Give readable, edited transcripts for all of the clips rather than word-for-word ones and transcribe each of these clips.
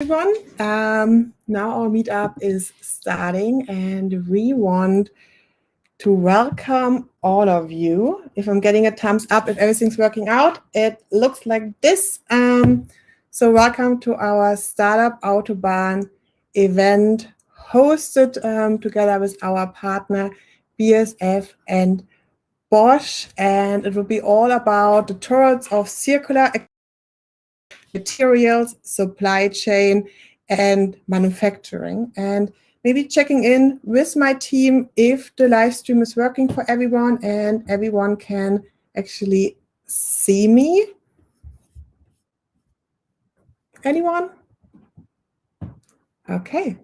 Everyone, now our meetup is starting and we want to welcome all of you. If I'm getting a thumbs up, if everything's working out, it looks like this. So welcome to our Startup Autobahn event hosted together with our partner BASF and Bosch, and it will be all about the towards of circular materials, supply chain, and manufacturing. And maybe checking in with my team if the live stream is working for everyone and everyone can actually see me. Anyone? Okay.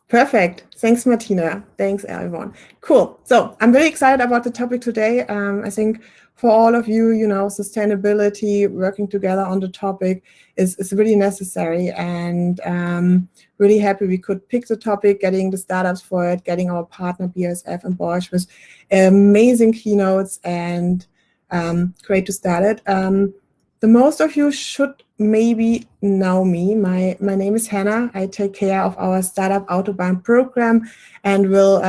Perfect. Thanks, Martina. Thanks, everyone. Cool. So I'm very excited about the topic today. I think for all of you, sustainability, working together on the topic is really necessary, and really happy we could pick the topic, getting the startups for it, getting our partner BASF and Bosch with amazing keynotes, and great to start it. The most of you should maybe know me. My name is Hannah. I take care of our Startup Autobahn program and will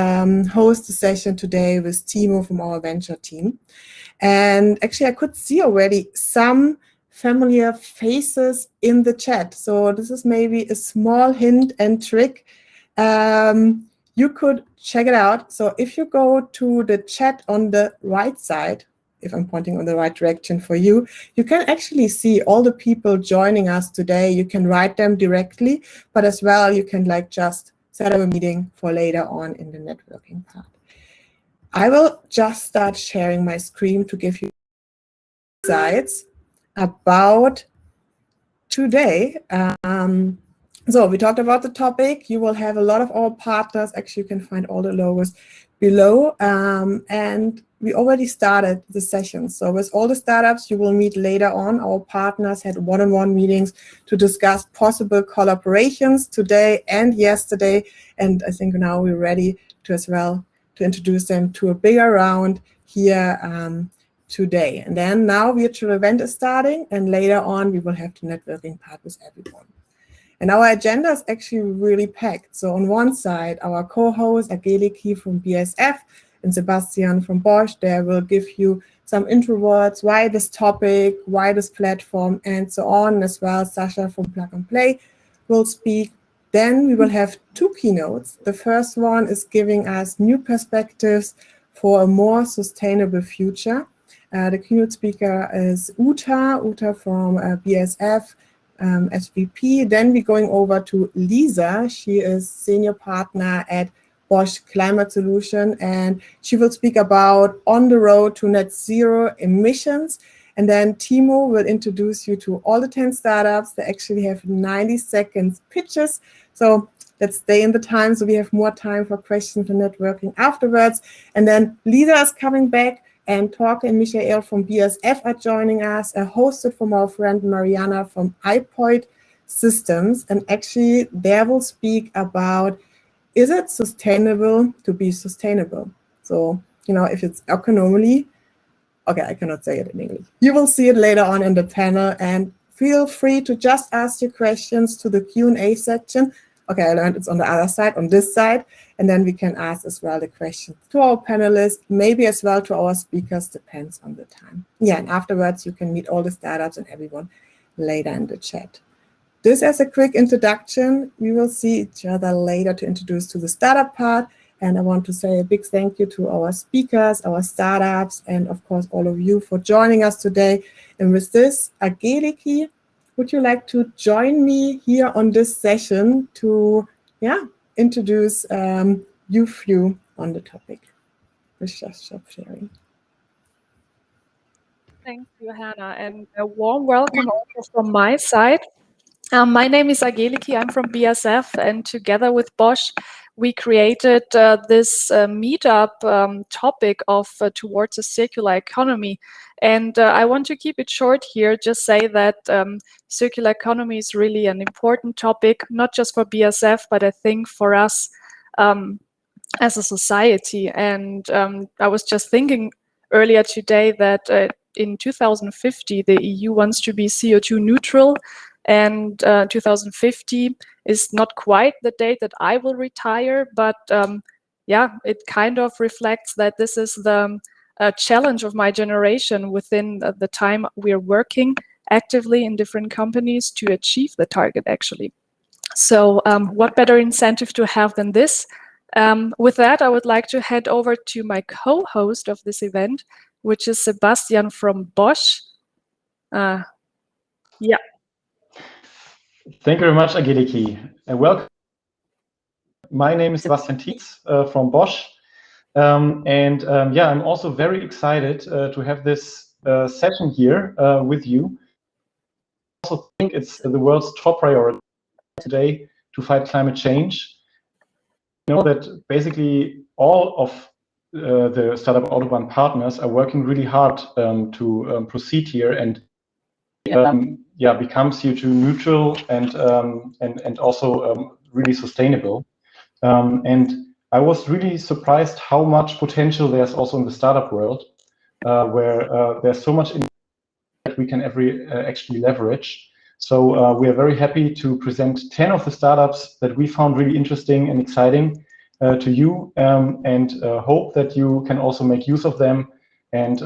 host the session today with Timo from our venture team. And actually, I could see already some familiar faces in the chat. So this is maybe a small hint and trick. You could check it out. So if you go to the chat on the right side, if I'm pointing on the right direction for you, you can actually see all the people joining us today. You can write them directly, but as well, you can just set up a meeting for later on in the networking part. I will just start sharing my screen to give you insights about today. So we talked about the topic. You will have a lot of our partners. Actually, you can find all the logos below. And we already started the session. So with all the startups you will meet later on, our partners had one-on-one meetings to discuss possible collaborations today and yesterday. And I think now we're ready to as well to introduce them to a bigger round here today. And then now virtual event is starting, and later on we will have the networking part with everyone. And our agenda is actually really packed. So on one side, our co-host Angeliki from BASF and Sebastian from Bosch, they will give you some intro words, why this topic, why this platform, and so on. As well, Sasha from Plug and Play will speak. Then we will have two keynotes. The first one is giving us new perspectives for a more sustainable future. The keynote speaker is Uta from BASF, SVP. Then we're going over to Lisa. She is senior partner at Bosch Climate Solution, and she will speak about on the road to net zero emissions. And then Timo will introduce you to all the 10 startups. They actually have 90 seconds pitches. So let's stay in the time so we have more time for questions and networking afterwards. And then Lisa is coming back, and Torque and Michael from BASF are joining us, hosted from our friend Mariana from iPoint Systems. And actually, they will speak about, is it sustainable to be sustainable? So, if it's economically, okay, I cannot say it in English. You will see it later on in the panel, and feel free to just ask your questions to the Q&A section. Okay, I learned it's on the other side, on this side, and then we can ask as well the questions to our panelists, maybe as well to our speakers, depends on the time. Yeah, and afterwards you can meet all the startups and everyone later in the chat. This as a quick introduction. We will see each other later to introduce to the startup part, and I want to say a big thank you to our speakers, our startups, and of course all of you for joining us today. And with this, Angeliki, would you like to join me here on this session to, introduce you few on the topic? Let's just stop sharing. Thank you, Hannah, and a warm welcome also from my side. My name is Angeliki. I'm from BASF, and together with Bosch, we created this meetup topic of towards a circular economy. And I want to keep it short here, just say that circular economy is really an important topic, not just for BASF, but I think for us as a society. And I was just thinking earlier today that in 2050, the EU wants to be CO2 neutral. And 2050 is not quite the date that I will retire, but yeah, it kind of reflects that this is the challenge of my generation within the time we are working actively in different companies to achieve the target, actually. So what better incentive to have than this? With that, I would like to head over to my co-host of this event, which is Sebastian from Bosch. Yeah. Thank you very much, Angeliki, and welcome. My name is Sebastian Tietz from Bosch, yeah, I'm also very excited to have this session here with you. I also think it's the world's top priority today to fight climate change. You know that basically all of the startup Autobahn partners are working really hard to proceed here and yeah, become CO2 neutral and also really sustainable. And I was really surprised how much potential there's also in the startup world, where there's so much that we can actually leverage. So we are very happy to present 10 of the startups that we found really interesting and exciting to you, and hope that you can also make use of them and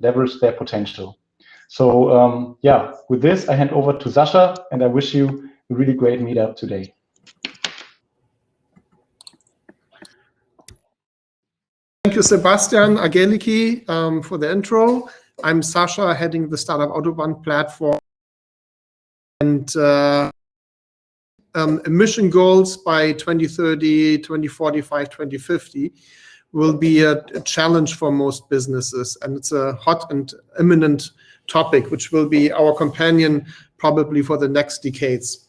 leverage their potential. So yeah, with this, I hand over to Sascha, and I wish you a really great meetup today. Thank you, Sebastian, Angeliki, for the intro. I'm Sascha, heading the Startup Autobahn platform. And emission goals by 2030, 2045, 2050 will be a challenge for most businesses. And it's a hot and imminent topic, which will be our companion probably for the next decades.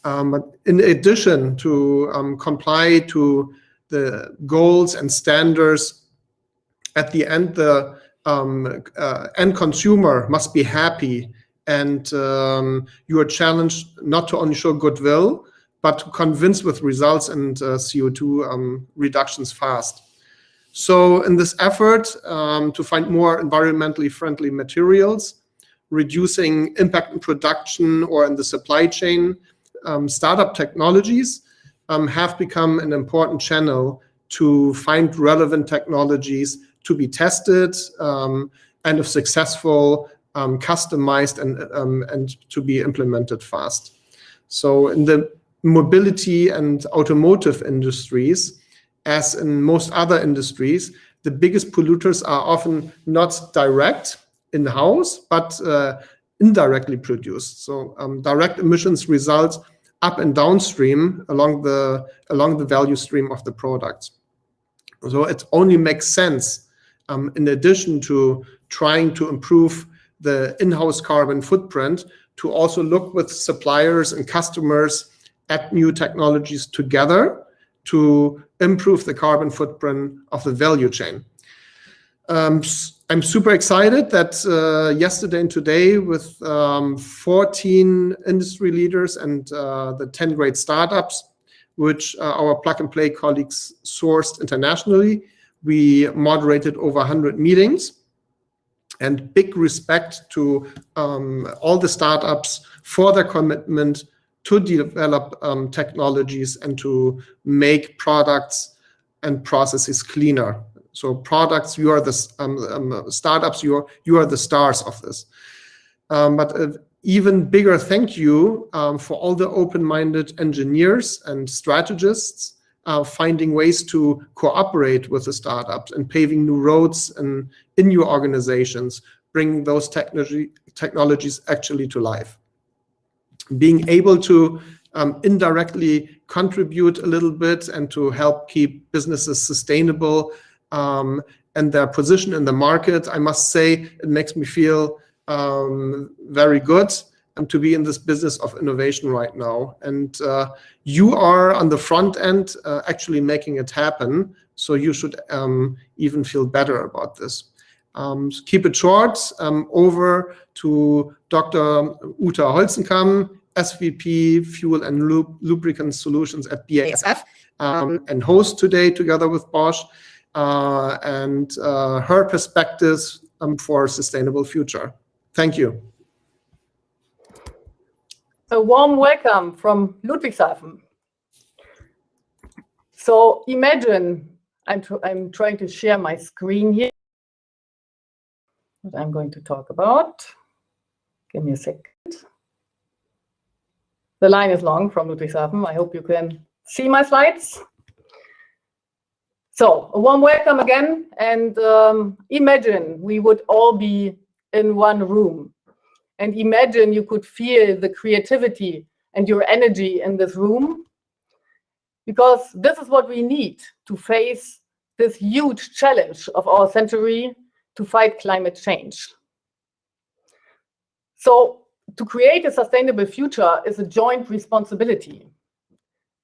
In addition to comply to the goals and standards, at the end, the end consumer must be happy, and you are challenged not to only show goodwill, but to convince with results and CO2 reductions fast. So in this effort to find more environmentally friendly materials, reducing impact in production or in the supply chain, startup technologies have become an important channel to find relevant technologies to be tested and if successful, customized and to be implemented fast. So in the mobility and automotive industries, as in most other industries, the biggest polluters are often not direct in-house, but indirectly produced. So direct emissions result up and downstream along the value stream of the product. So it only makes sense, in addition to trying to improve the in-house carbon footprint, to also look with suppliers and customers at new technologies together to improve the carbon footprint of the value chain. I'm super excited that yesterday and today, with 14 industry leaders and the 10 great startups, which our plug-and-play colleagues sourced internationally, we moderated over 100 meetings. And big respect to all the startups for their commitment to develop technologies and to make products and processes cleaner. So products, you are the startups, you are the stars of this. But an even bigger thank you for all the open-minded engineers and strategists finding ways to cooperate with the startups and paving new roads in your organizations, bringing those technologies actually to life. Being able to indirectly contribute a little bit and to help keep businesses sustainable and their position in the market, I must say it makes me feel very good to be in this business of innovation right now. And you are on the front end actually making it happen, so you should even feel better about this. Keep it short. Over to Dr. Uta Holzenkamp, SVP Fuel and Lubricant Solutions at BASF, and host today together with Bosch, and her perspectives for a sustainable future. Thank you. A warm welcome from Ludwigshafen. So imagine, I'm trying to share my screen here, what I'm going to talk about. Give me a second. The line is long from Ludwigshafen. I hope you can see my slides. So a warm welcome again, and imagine we would all be in one room. And imagine you could feel the creativity and your energy in this room, because this is what we need to face this huge challenge of our century to fight climate change. So to create a sustainable future is a joint responsibility.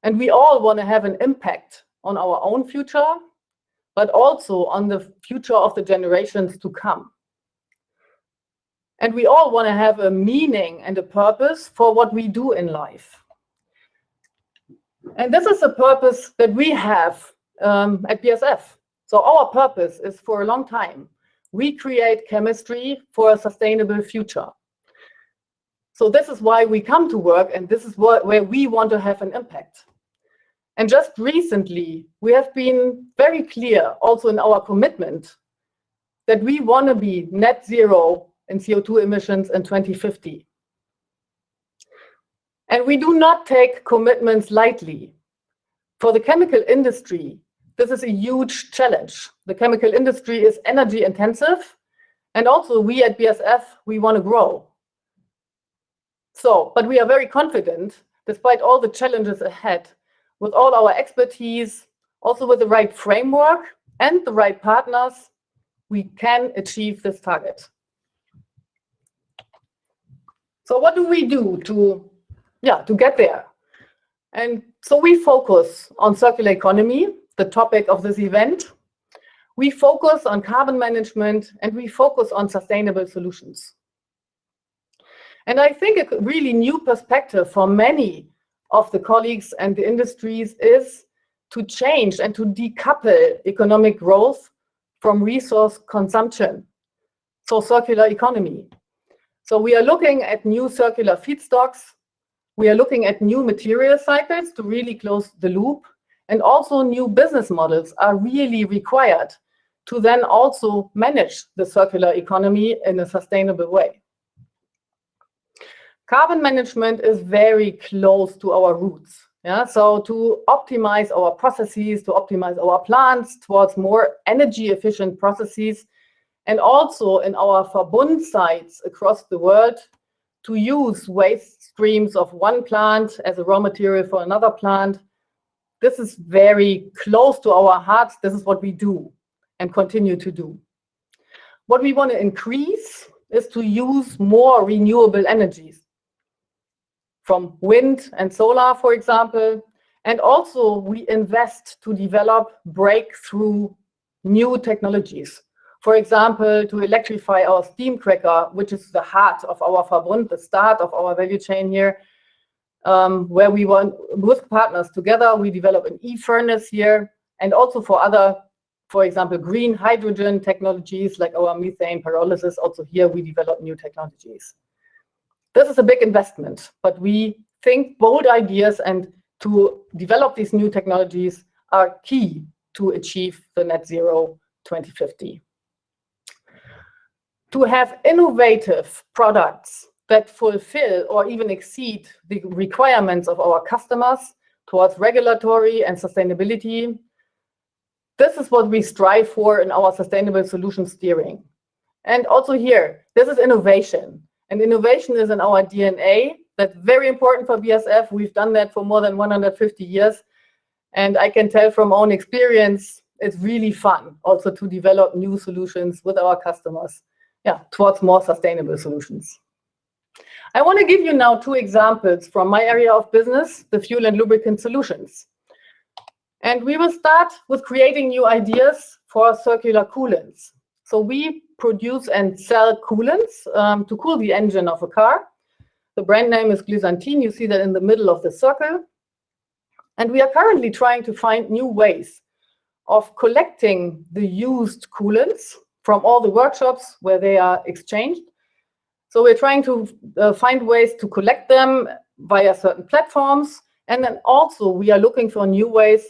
And we all want to have an impact on our own future, but also on the future of the generations to come. And we all want to have a meaning and a purpose for what we do in life. And this is a purpose that we have at BASF. So our purpose is, for a long time, we create chemistry for a sustainable future. So this is why we come to work, and this is where we want to have an impact. And just recently, we have been very clear also in our commitment that we want to be net zero in CO2 emissions in 2050. And we do not take commitments lightly. For the chemical industry, this is a huge challenge. The chemical industry is energy intensive, and also we at BASF, we want to grow. So, but we are very confident, despite all the challenges ahead, with all our expertise, also with the right framework and the right partners, we can achieve this target. So what do we do to get there? And so we focus on circular economy, the topic of this event. We focus on carbon management, and we focus on sustainable solutions. And I think a really new perspective for many of the colleagues and the industries is to change and to decouple economic growth from resource consumption, so circular economy. So we are looking at new circular feedstocks. We are looking at new material cycles to really close the loop. And also new business models are really required to then also manage the circular economy in a sustainable way. Carbon management is very close to our roots. Yeah? So to optimize our processes, to optimize our plants towards more energy efficient processes, and also in our Verbund sites across the world, to use waste streams of one plant as a raw material for another plant. This is very close to our hearts. This is what we do and continue to do. What we want to increase is to use more renewable energies, from wind and solar, for example. And also we invest to develop breakthrough new technologies. For example, to electrify our steam cracker, which is the heart of our Verbund, the start of our value chain here, where we want, with partners together, we develop an e-furnace here, and also for other, for example, green hydrogen technologies like our methane pyrolysis. Also here we develop new technologies. This is a big investment, but we think bold ideas and to develop these new technologies are key to achieve the net zero 2050. To have innovative products that fulfill or even exceed the requirements of our customers towards regulatory and sustainability, this is what we strive for in our sustainable solution steering. And also here, this is innovation. And innovation is in our DNA. That's very important for BASF. We've done that for more than 150 years. And I can tell from own experience, it's really fun also to develop new solutions with our customers, towards more sustainable solutions. I want to give you now two examples from my area of business, the fuel and lubricant solutions. And we will start with creating new ideas for circular coolants. So we produce and sell coolants to cool the engine of a car. The brand name is glycantine. You see that in the middle of the circle. And we are currently trying to find new ways of collecting the used coolants from all the workshops where they are exchanged. So we're trying to find ways to collect them, via certain platforms. And then also we are looking for new ways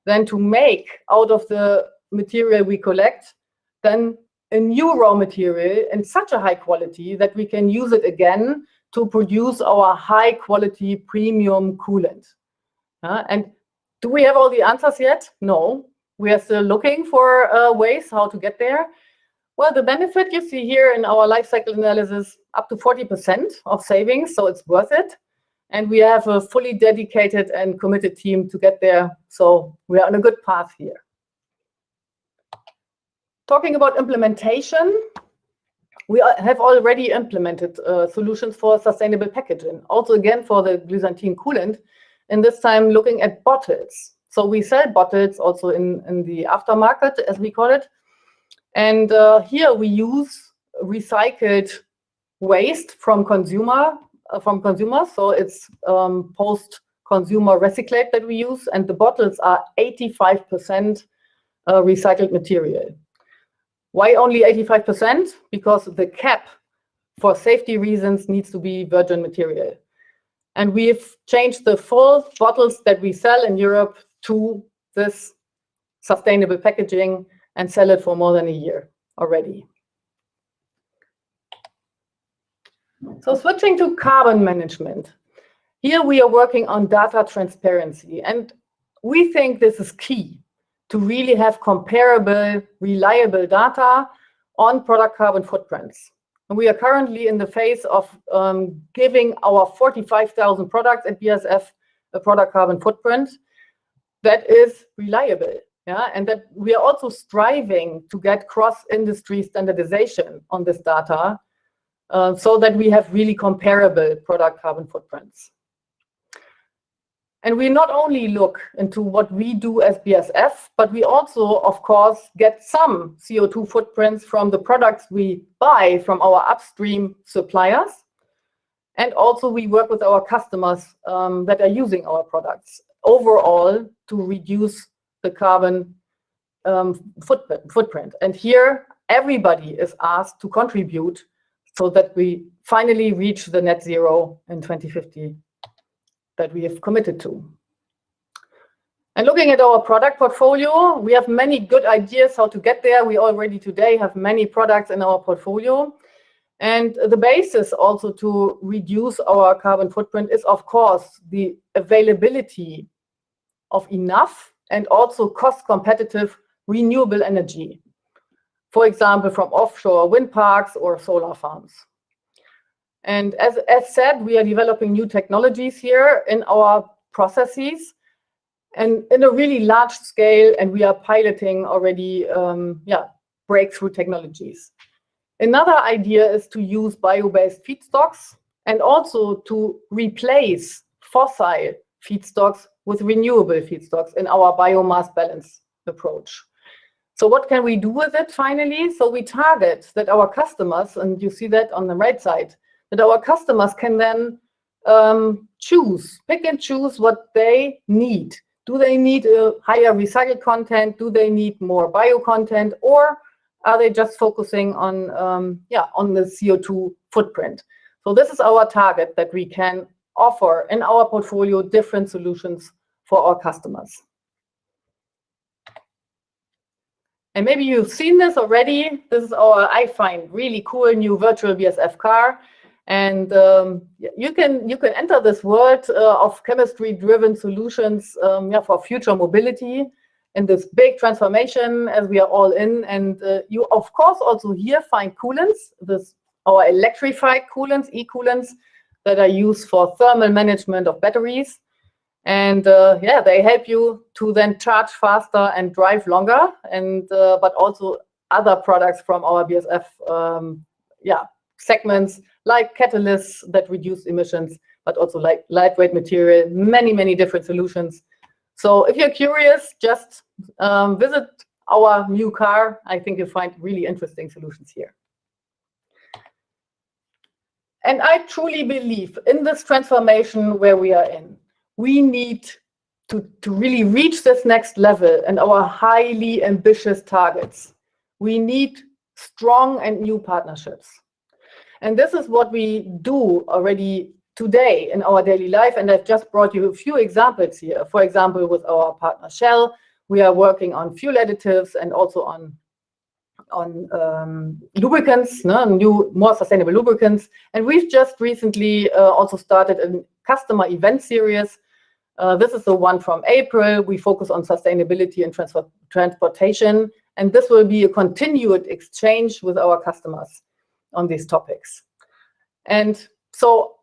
then to make out of the material we collect then a new raw material in such a high quality that we can use it again to produce our high quality premium coolant. And do we have all the answers yet? No, we are still looking for ways how to get there. Well, the benefit you see here in our life cycle analysis, up to 40% of savings, so it's worth it. And we have a fully dedicated and committed team to get there. So we are on a good path here. Talking about implementation, we have already implemented solutions for sustainable packaging. Also, again, for the glycantine coolant, and this time looking at bottles. So we sell bottles also in the aftermarket, as we call it. And here we use recycled waste from consumers. So it's post-consumer recyclate that we use. And the bottles are 85% recycled material. Why only 85%? Because the cap, for safety reasons, needs to be virgin material. And we've changed the full bottles that we sell in Europe to this sustainable packaging and sell it for more than a year already. So switching to carbon management. Here we are working on data transparency. And we think this is key to really have comparable, reliable data on product carbon footprints. And we are currently in the phase of giving our 45,000 products at BASF a product carbon footprint that is reliable. And that we are also striving to get cross-industry standardization on this data so that we have really comparable product carbon footprints. And we not only look into what we do as BASF, but we also, of course, get some CO2 footprints from the products we buy from our upstream suppliers. And also we work with our customers that are using our products overall to reduce the carbon footprint. And here everybody is asked to contribute so that we finally reach the net zero in 2050 that we have committed to. And looking at our product portfolio, we have many good ideas how to get there. We already today have many products in our portfolio. And the basis also to reduce our carbon footprint is, of course, the availability of enough and also cost-competitive renewable energy. For example, from offshore wind parks or solar farms. And as said, we are developing new technologies here in our processes and in a really large scale, and we are piloting already breakthrough technologies. Another idea is to use bio-based feedstocks and also to replace fossil feedstocks with renewable feedstocks in our biomass balance approach. So what can we do with it finally? So we target that our customers, and you see that on the right side, that our customers can then pick and choose what they need. Do they need a higher recycled content? Do they need more bio content? Or are they just focusing on the CO2 footprint? So this is our target, that we can offer in our portfolio different solutions for our customers. And maybe you've seen this already. This is our, I find, really cool new virtual BASF car. And you can enter this world of chemistry-driven solutions for future mobility in this big transformation as we are all in. And you, of course, also here find coolants, our electrified coolants, e-coolants, that are used for thermal management of batteries. And they help you to then charge faster and drive longer. And but also other products from our BASF segments, like catalysts that reduce emissions, but also like lightweight material, many different solutions. So if you're curious, just visit our new car. I think you'll find really interesting solutions here. And I truly believe in this transformation where we are in. We need to really reach this next level and our highly ambitious targets. We need strong and new partnerships. And this is what we do already today in our daily life. And I've just brought you a few examples here. For example, with our partner Shell, we are working on fuel additives and also on lubricants, new, more sustainable lubricants. And we've just recently also started a customer event series. This is the one from April. We focus on sustainability and transportation. And this will be a continued exchange with our customers on these topics. And so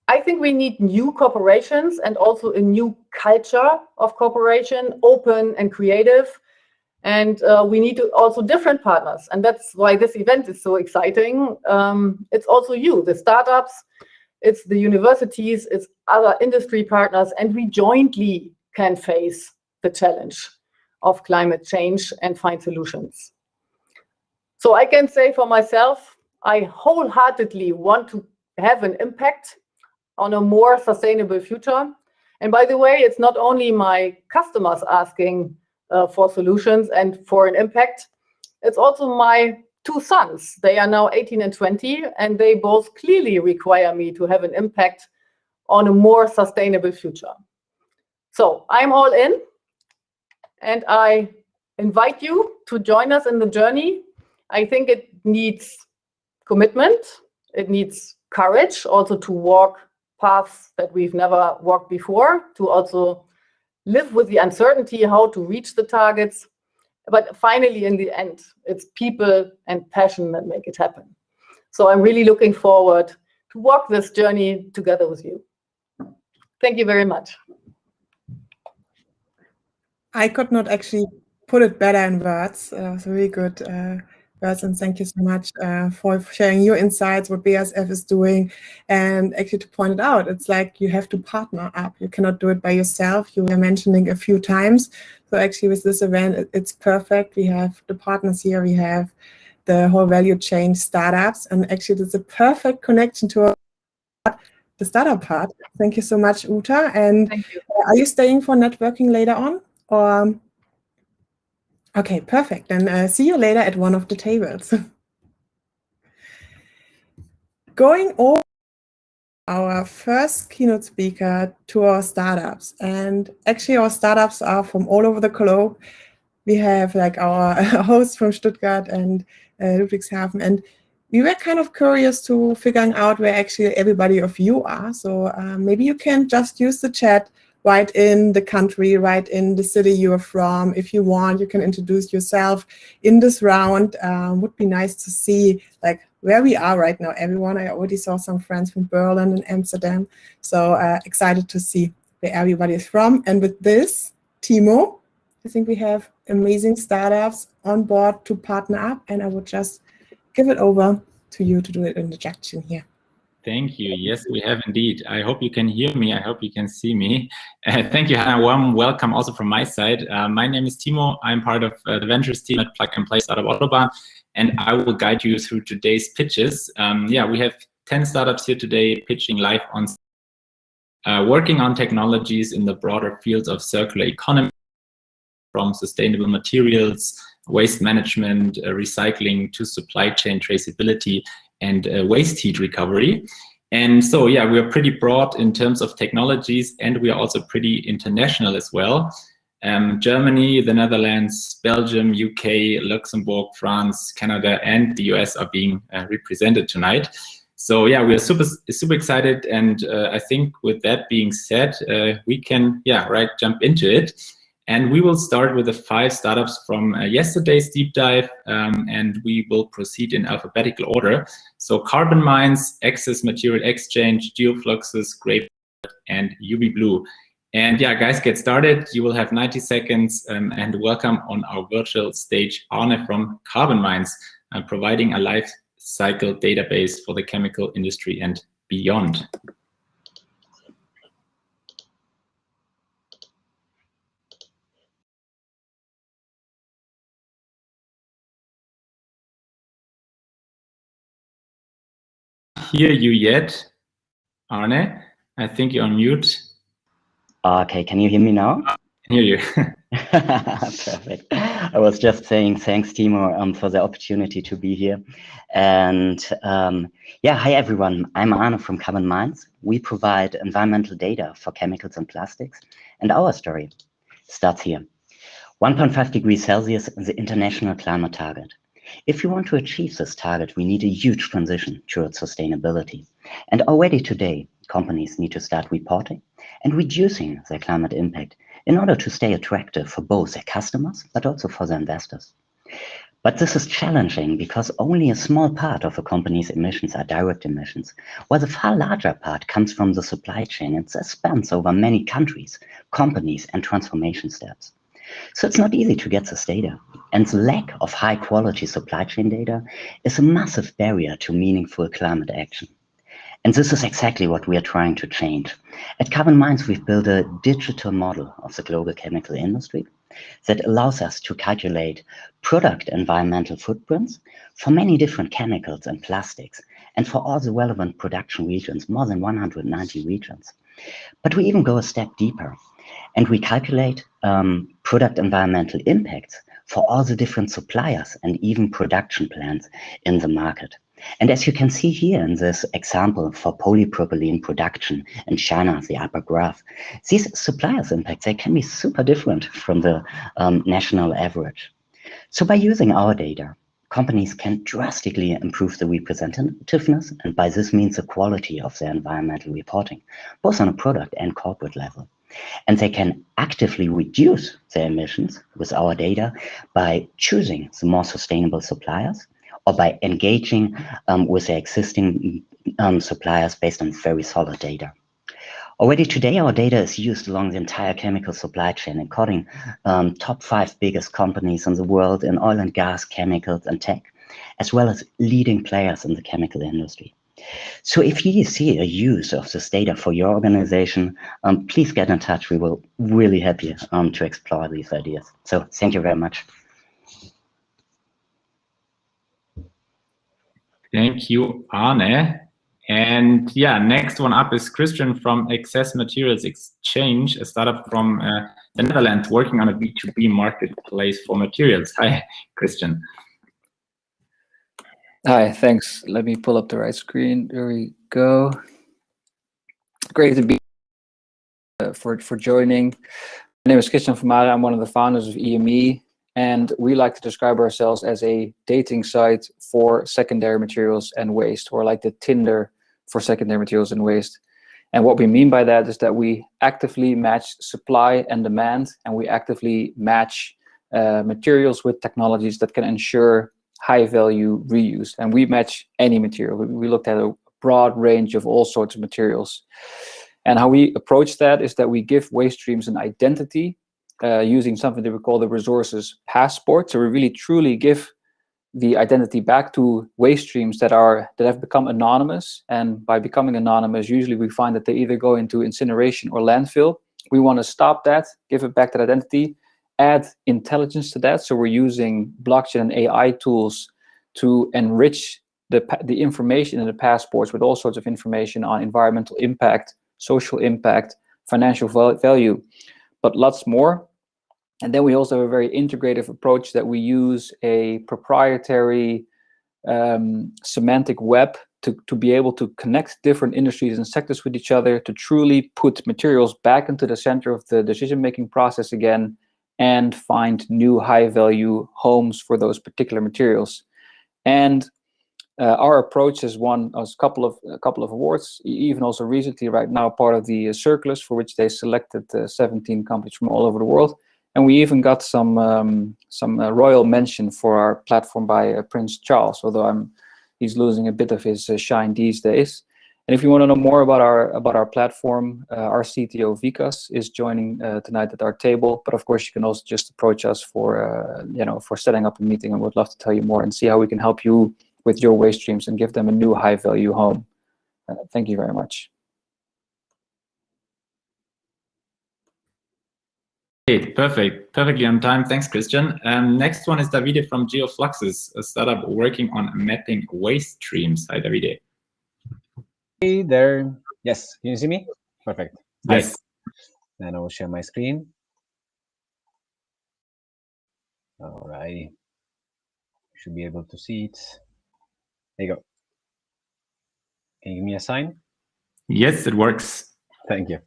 I think we need new corporations and also a new culture of cooperation, open and creative. And we need also different partners. And that's why this event is so exciting. It's also you, the startups, it's the universities, it's other industry partners, and we jointly can face the challenge of climate change and find solutions. So I can say for myself, I wholeheartedly want to have an impact on a more sustainable future. And by the way, it's not only my customers asking for solutions and for an impact, it's also my two sons. They are now 18 and 20, and they both clearly require me to have an impact on a more sustainable future. So I'm all in, and I invite you to join us in the journey. I think it needs commitment, it needs courage also to walk paths that we've never walked before, to also live with the uncertainty how to reach the targets. But finally, in the end, it's people and passion that make it happen. So I'm really looking forward to walk this journey together with you. Thank you very much. I could not actually put it better in words. It was a really good words, and thank you so much for sharing your insights, what BASF is doing, and actually to point it out, it's like you have to partner up. You cannot do it by yourself. You were mentioning a few times. So actually with this event, it's perfect. We have the partners here, we have the whole value chain startups, and actually it's a perfect connection to the startup part. Thank you so much, Uta. And Thank you. Are you staying for networking later on? Or okay, perfect. Then see you later at one of the tables. Going over our first keynote speaker to our startups. And actually our startups are from all over the globe. We have like our hosts from Stuttgart and Ludwigshafen. And we were kind of curious to figuring out where actually everybody of you are. So maybe you can just use the chat, write in the country, write in the city you're from. If you want, you can introduce yourself in this round. Would be nice to see like where we are right now, everyone. I already saw some friends from Berlin and Amsterdam. So excited to see where everybody is from. And with this, Timo, I think we have amazing startups on board to partner up. And I would just give it over to you to do an introduction here. Thank you. Yes, we have indeed. I hope you can hear me. I hope you can see me. Thank you, Hannah. Warm welcome also from my side. My name is Timo. I'm part of the ventures team at Plug and Play Startup Autobahn, and I will guide you through today's pitches. Yeah, we have 10 startups here today pitching live on working on technologies in the broader fields of circular economy, from sustainable materials, waste management, recycling, to supply chain traceability and waste heat recovery. And so, yeah, we are pretty broad in terms of technologies, and we are also pretty international as well. Germany, the Netherlands, Belgium, UK, Luxembourg, France, Canada, and the US are being represented tonight. So yeah, we are super excited. And I think with that being said, we can, jump into it. And we will start with the 5 startups from yesterday's deep dive, and we will proceed in alphabetical order. So Carbon Mines, Excess Material Exchange, Geofluxes, Grape, and UV Blue. And yeah, guys, get started. You will have 90 seconds, and welcome on our virtual stage, Arne from Carbon Mines, providing a life cycle database for the chemical industry and beyond. Hear you yet, Arne? I think you're on mute. Okay, can you hear me now? hear you. Perfect. I was just saying thanks, Timo, for the opportunity to be here. And yeah, hi everyone. I'm Arne from Carbon Minds. We provide environmental data for chemicals and plastics. And our story starts here. 1.5 degrees Celsius is the international climate target. If we want to achieve this target, we need a huge transition towards sustainability. And already today, companies need to start reporting and reducing their climate impact in order to stay attractive for both their customers, but also for their investors. But this is challenging because only a small part of a company's emissions are direct emissions, while the far larger part comes from the supply chain and spans over many countries, companies, and transformation steps. So it's not easy to get this data, and the lack of high-quality supply chain data is a massive barrier to meaningful climate action. And this is exactly what we are trying to change. At Carbon Minds, we've built a digital model of the global chemical industry that allows us to calculate product environmental footprints for many different chemicals and plastics, and for all the relevant production regions, more than 190 regions. But we even go a step deeper, and we calculate product environmental impacts for all the different suppliers and even production plants in the market. And as you can see here in this example for polypropylene production in China, the upper graph, these suppliers' impacts, they can be super different from the national average. So by using our data, companies can drastically improve the representativeness, and by this means the quality of their environmental reporting, both on a product and corporate level. And they can actively reduce their emissions with our data by choosing the more sustainable suppliers, or by engaging with their existing suppliers based on very solid data. Already today, our data is used along the entire chemical supply chain, according top 5 biggest companies in the world in oil and gas, chemicals, and tech, as well as leading players in the chemical industry. So if you see a use of this data for your organization, please get in touch. We will really happy to explore these ideas. So thank you very much. Thank you, Arne. And yeah, next one up is Christian from Access Materials Exchange, a startup from the Netherlands working on a B2B marketplace for materials. Hi, Christian. Hi, thanks. Let me pull up the right screen. There we go. Great to be for joining. My name is Christian Vermaren. I'm one of the founders of EME, and we like to describe ourselves as a dating site for secondary materials and waste, or like the Tinder for secondary materials and waste. And what we mean by that is that we actively match supply and demand, and we actively match materials with technologies that can ensure high value reuse. And we match any material. We looked at a broad range of all sorts of materials. And how we approach that is that we give waste streams an identity using something that we call the resources passport. So we really truly give the identity back to waste streams that have become anonymous. And by becoming anonymous, usually we find that they either go into incineration or landfill. We want to stop that, give it back that identity, add intelligence to that. So we're using blockchain and AI tools to enrich the information in the passports with all sorts of information on environmental impact, social impact, financial value, but lots more. And then we also have a very integrative approach that we use a proprietary semantic web to be able to connect different industries and sectors with each other, to truly put materials back into the center of the decision-making process again, and find new high-value homes for those particular materials. And our approach has won us a couple of awards, even also recently, right now, part of the Circulus, for which they selected 17 companies from all over the world. And we even got some royal mention for our platform by Prince Charles, although he's losing a bit of his shine these days. And if you want to know more about our platform, our CTO Vikas is joining tonight at our table. But of course, you can also just approach us for setting up a meeting, and we'd love to tell you more and see how we can help you with your waste streams and give them a new high-value home. Thank you very much. Great, perfectly on time. Thanks, Christian. Next one is Davide from GeoFluxes, a startup working on mapping waste streams. Hi, Davide. Hey there. Yes, can you see me? Perfect. Yes. Then I will share my screen. All right. Should be able to see it. There you go. Can you give me a sign? Yes, it works. Thank you.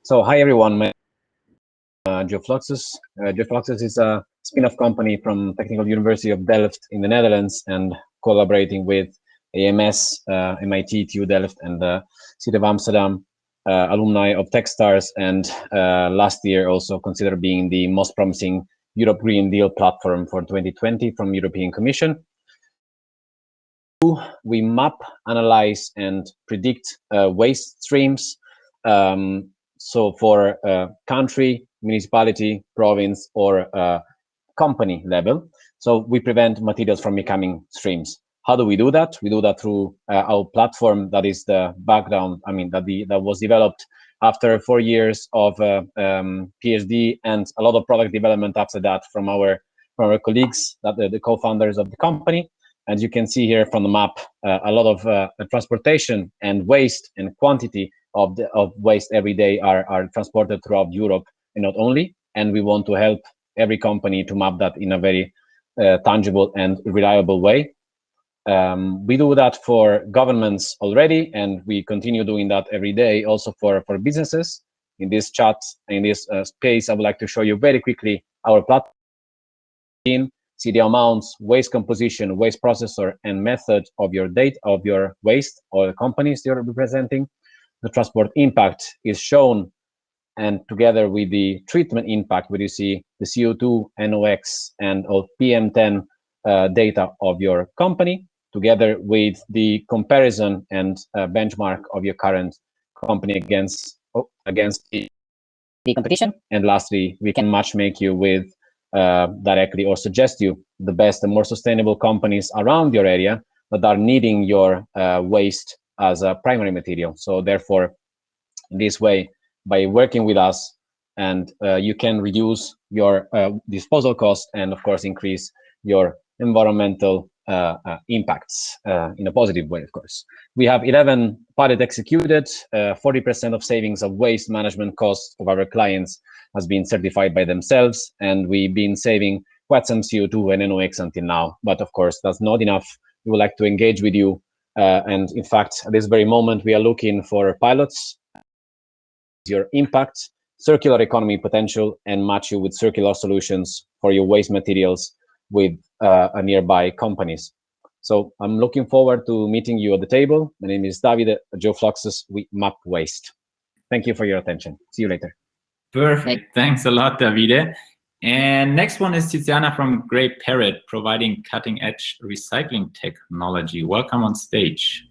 So, hi everyone. My GeoFluxus. GeoFluxus is a spin-off company from Technical University of Delft in the Netherlands, and collaborating with AMS, MIT, TU Delft, and the City of Amsterdam, alumni of Techstars, and last year also considered being the most promising Europe Green Deal platform for 2020 from European Commission. We map, analyze, and predict waste streams. So for country, municipality, province, or company level. So we prevent materials from becoming streams. How do we do that? We do that through our platform that is the background, that was developed after 4 years of PhD and a lot of product development after that from our colleagues, that the co-founders of the company. As you can see here from the map, a lot of transportation and waste and quantity of waste every day are transported throughout Europe, and not only. And we want to help every company to map that in a very tangible and reliable way. We do that for governments already, and we continue doing that every day also for businesses. In this chat, in this space, I would like to show you very quickly our platform. See the amounts, waste composition, waste processor, and method of your data of your waste or the companies you're representing. The transport impact is shown, and together with the treatment impact, where you see the CO2, NOx, and of PM10 data of your company, together with the comparison and benchmark of your current company against the competition. And lastly, we can matchmake you with directly or suggest you the best and more sustainable companies around your area that are needing your waste as a primary material. So therefore, in this way, by working with us, and you can reduce your disposal cost and of course increase your environmental impacts in a positive way, of course. We have 11 pilot executed, 40% of savings of waste management costs of our clients has been certified by themselves, and we've been saving quite some CO2 and NOx until now. But of course, that's not enough. We would like to engage with you. And in fact, at this very moment, we are looking for pilots, your impact, circular economy potential, and match you with circular solutions for your waste materials with nearby companies. So I'm looking forward to meeting you at the table. My name is Davide, GeoFluxus. We map waste. Thank you for your attention. See you later. Perfect. Thanks a lot, Davide. And next one is Tiziana from Grey Parrot, providing cutting-edge recycling technology. Welcome on stage.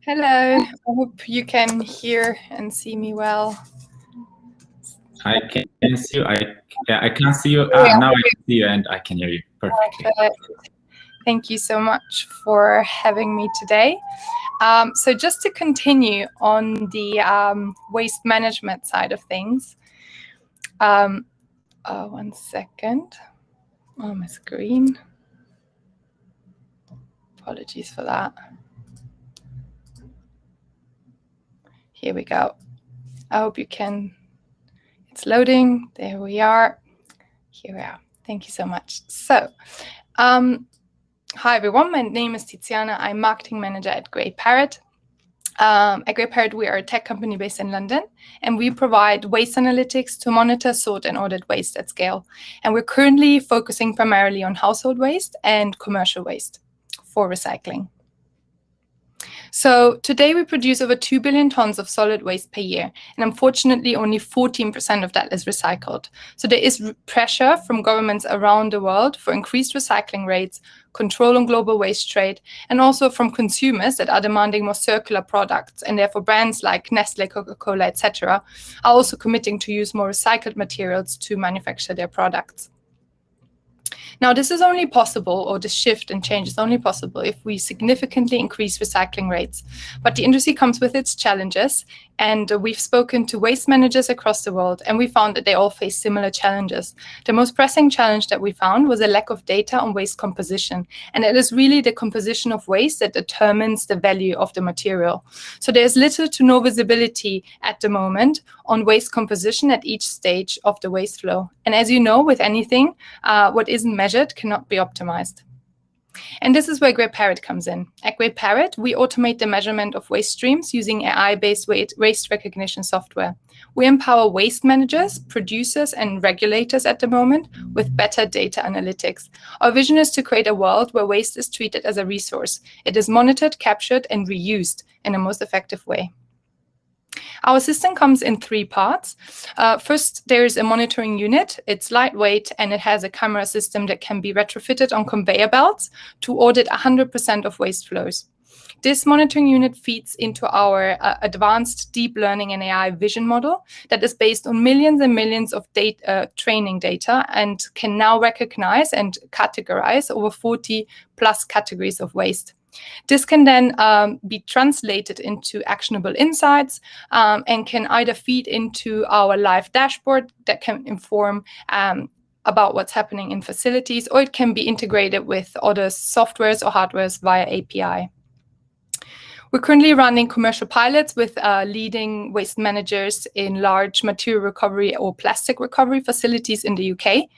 Hello. I hope you can hear and see me well. I can see you. I can't see you. Now I can see you and I can hear you perfectly. Thank you so much for having me today. So just to continue on the waste management side of things. One second. Oh, my screen. Apologies for that. Here we go. I hope you can. It's loading. There we are. Here we are. Thank you so much. So, hi everyone. My name is Tiziana. I'm marketing manager at Grey Parrot. At Grey Parrot, we are a tech company based in London, and we provide waste analytics to monitor, sort, and audit waste at scale. And we're currently focusing primarily on household waste and commercial waste for recycling. So today we produce over 2 billion tons of solid waste per year, and unfortunately only 14% of that is recycled. So there is pressure from governments around the world for increased recycling rates, control on global waste trade, and also from consumers that are demanding more circular products, and therefore brands like Nestle, Coca-Cola, etc. are also committing to use more recycled materials to manufacture their products. Now, this is only possible, or this shift and change is only possible if we significantly increase recycling rates. But the industry comes with its challenges, And we've spoken to waste managers across the world, and we found that they all face similar challenges. The most pressing challenge that we found was a lack of data on waste composition. And it is really the composition of waste that determines the value of the material. So there's little to no visibility at the moment on waste composition at each stage of the waste flow. And as you know, with anything, what isn't measured cannot be optimized. And this is where Great Parrot comes in. At Great Parrot, we automate the measurement of waste streams using AI-based waste recognition software. We empower waste managers, producers, and regulators at the moment with better data analytics. Our vision is to create a world where waste is treated as a resource. It is monitored, captured, and reused in a most effective way. Our system comes in 3 parts. First, there is a monitoring unit. It's lightweight, and it has a camera system that can be retrofitted on conveyor belts to audit 100% of waste flows. This monitoring unit feeds into our advanced deep learning and AI vision model that is based on millions and millions of training data and can now recognize and categorize over 40 plus categories of waste. This can then be translated into actionable insights and can either feed into our live dashboard that can inform about what's happening in facilities, or it can be integrated with other softwares or hardwares via API. We're currently running commercial pilots with leading waste managers in large material recovery or plastic recovery facilities in the UK.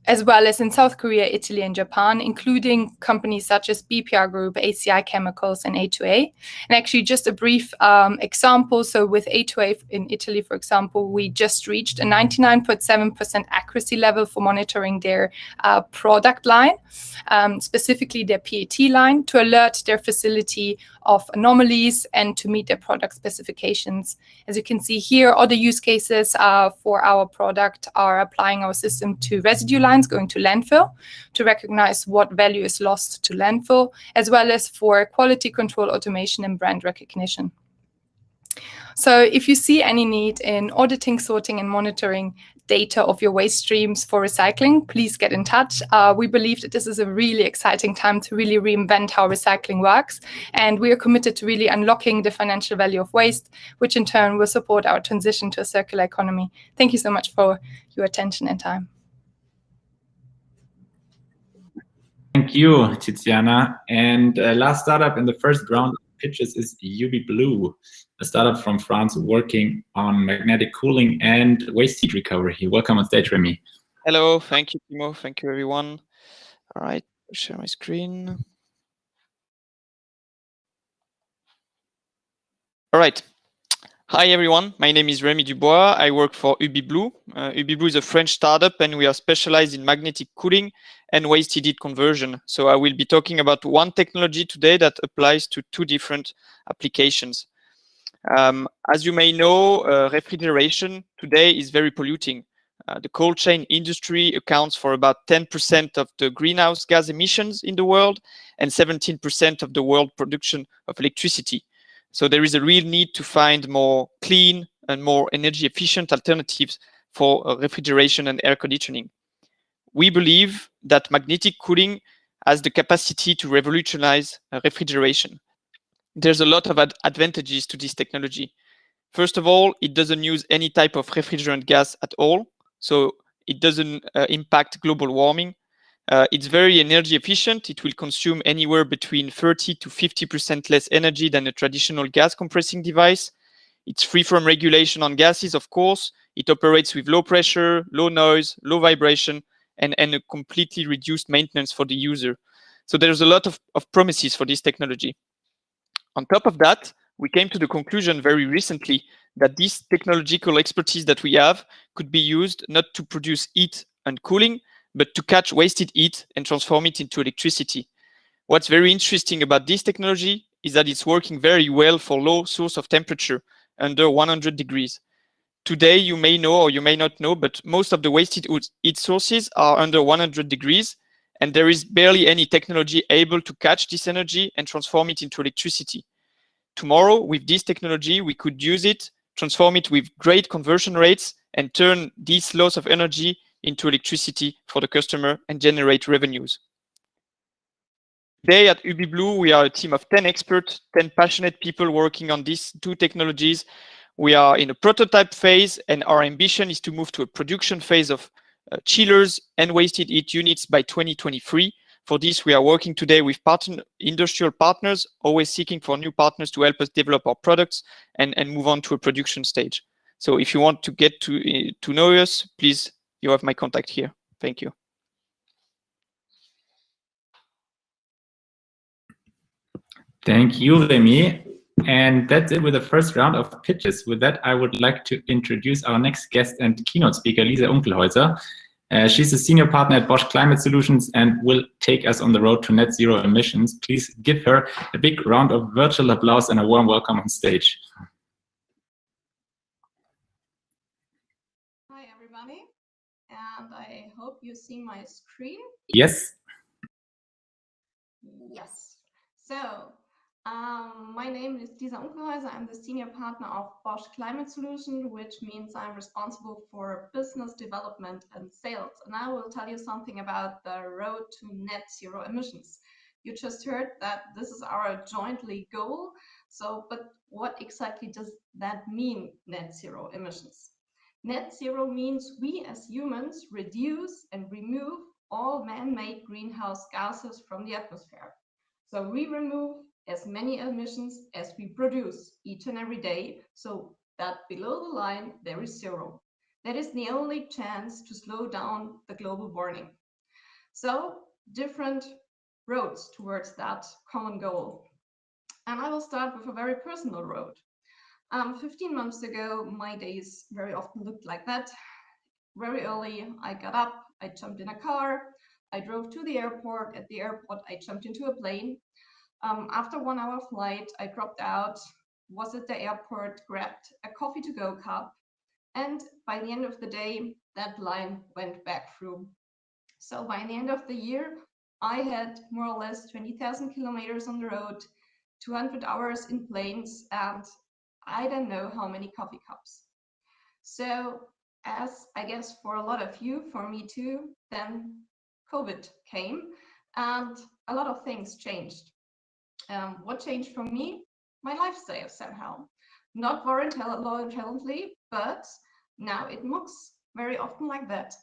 As well as in South Korea, Italy, and Japan, including companies such as BPR Group, ACI Chemicals, and A2A. And actually, just a brief example. So with A2A in Italy, for example, we just reached a 99.7% accuracy level for monitoring their product line, specifically their PET line, to alert their facility of anomalies and to meet their product specifications. As you can see here, other use cases for our product are applying our system to residue lines going to landfill to recognize what value is lost to landfill, as well as for quality control, automation, and brand recognition. So if you see any need in auditing, sorting, and monitoring data of your waste streams for recycling, please get in touch. We believe that this is a really exciting time to really reinvent how recycling works. And we are committed to really unlocking the financial value of waste, which in turn will support our transition to a circular economy. Thank you so much for your attention and time. Thank you, Tiziana. And last startup in the first round of pitches is UB Blue, a startup from France working on magnetic cooling and waste heat recovery. Welcome on stage, Remy. Hello, thank you, Timo. Thank you, everyone. All right, share my screen. All right. Hi, everyone. My name is Remy Dubois. I work for UB Blue. UB Blue is a French startup, and we are specialized in magnetic cooling and waste heat conversion. So I will be talking about one technology today that applies to 2 different applications. As you may know, refrigeration today is very polluting. The cold chain industry accounts for about 10% of the greenhouse gas emissions in the world and 17% of the world production of electricity. So there is a real need to find more clean and more energy efficient alternatives for refrigeration and air conditioning. We believe that magnetic cooling has the capacity to revolutionize refrigeration. There's a lot of advantages to this technology. First of all, it doesn't use any type of refrigerant gas at all, so it doesn't impact global warming. It's very energy efficient. It will consume anywhere between 30 to 50% less energy than a traditional gas compressing device. It's free from regulation on gases, of course. It operates with low pressure, low noise, low vibration, and a completely reduced maintenance for the user. So there's a lot of promises for this technology. On top of that, we came to the conclusion very recently that this technological expertise that we have could be used not to produce heat and cooling, but to catch wasted heat and transform it into electricity. What's very interesting about this technology is that it's working very well for low source of temperature, under 100 degrees. Today, you may know or you may not know, but most of the wasted heat sources are under 100 degrees, and there is barely any technology able to catch this energy and transform it into electricity. Tomorrow, with this technology, we could use it, transform it with great conversion rates, and turn this loss of energy into electricity for the customer and generate revenues. Today at UB Blue, we are a team of 10 experts, 10 passionate people working on these two technologies. We are in a prototype phase, and our ambition is to move to a production phase of chillers and wasted heat units by 2023. For this, we are working today with industrial partners, always seeking for new partners to help us develop our products and move on to a production stage. So if you want to get to know us, please, you have my contact here. Thank you. Thank you, Remy. And that's it with the first round of pitches. With that, I would like to introduce our next guest and keynote speaker, Lisa Unkelhäuser. She's a senior partner at Bosch Climate Solutions and will take us on the road to net zero emissions. Please give her a big round of virtual applause and a warm welcome on stage. Hi, everybody. And I hope you see my screen. Yes. Yes. So, my name is Lisa Unkelhäuser. I'm the senior partner of Bosch Climate Solutions, which means I'm responsible for business development and sales. And I will tell you something about the road to net zero emissions. You just heard that this is our jointly goal. So, but what exactly does that mean, net zero emissions? Net zero means we as humans reduce and remove all man-made greenhouse gases from the atmosphere. So we remove as many emissions as we produce each and every day, so that below the line there is zero. That is the only chance to slow down the global warming. So different roads towards that common goal. And I will start with a very personal road. 15 months ago, my days very often looked like that. Very early, I got up, I jumped in a car, I drove to the airport. At the airport, I jumped into a plane. After 1 hour flight, I dropped out, was at the airport, grabbed a coffee to go cup, and by the end of the day, that line went back through. So by the end of the year, I had more or less 20,000 kilometers on the road, 200 hours in planes, and I don't know how many coffee cups. So as I guess for a lot of you, for me too, then COVID came and a lot of things changed. What changed for me? My lifestyle somehow. Not voluntarily, but now it looks very often like that.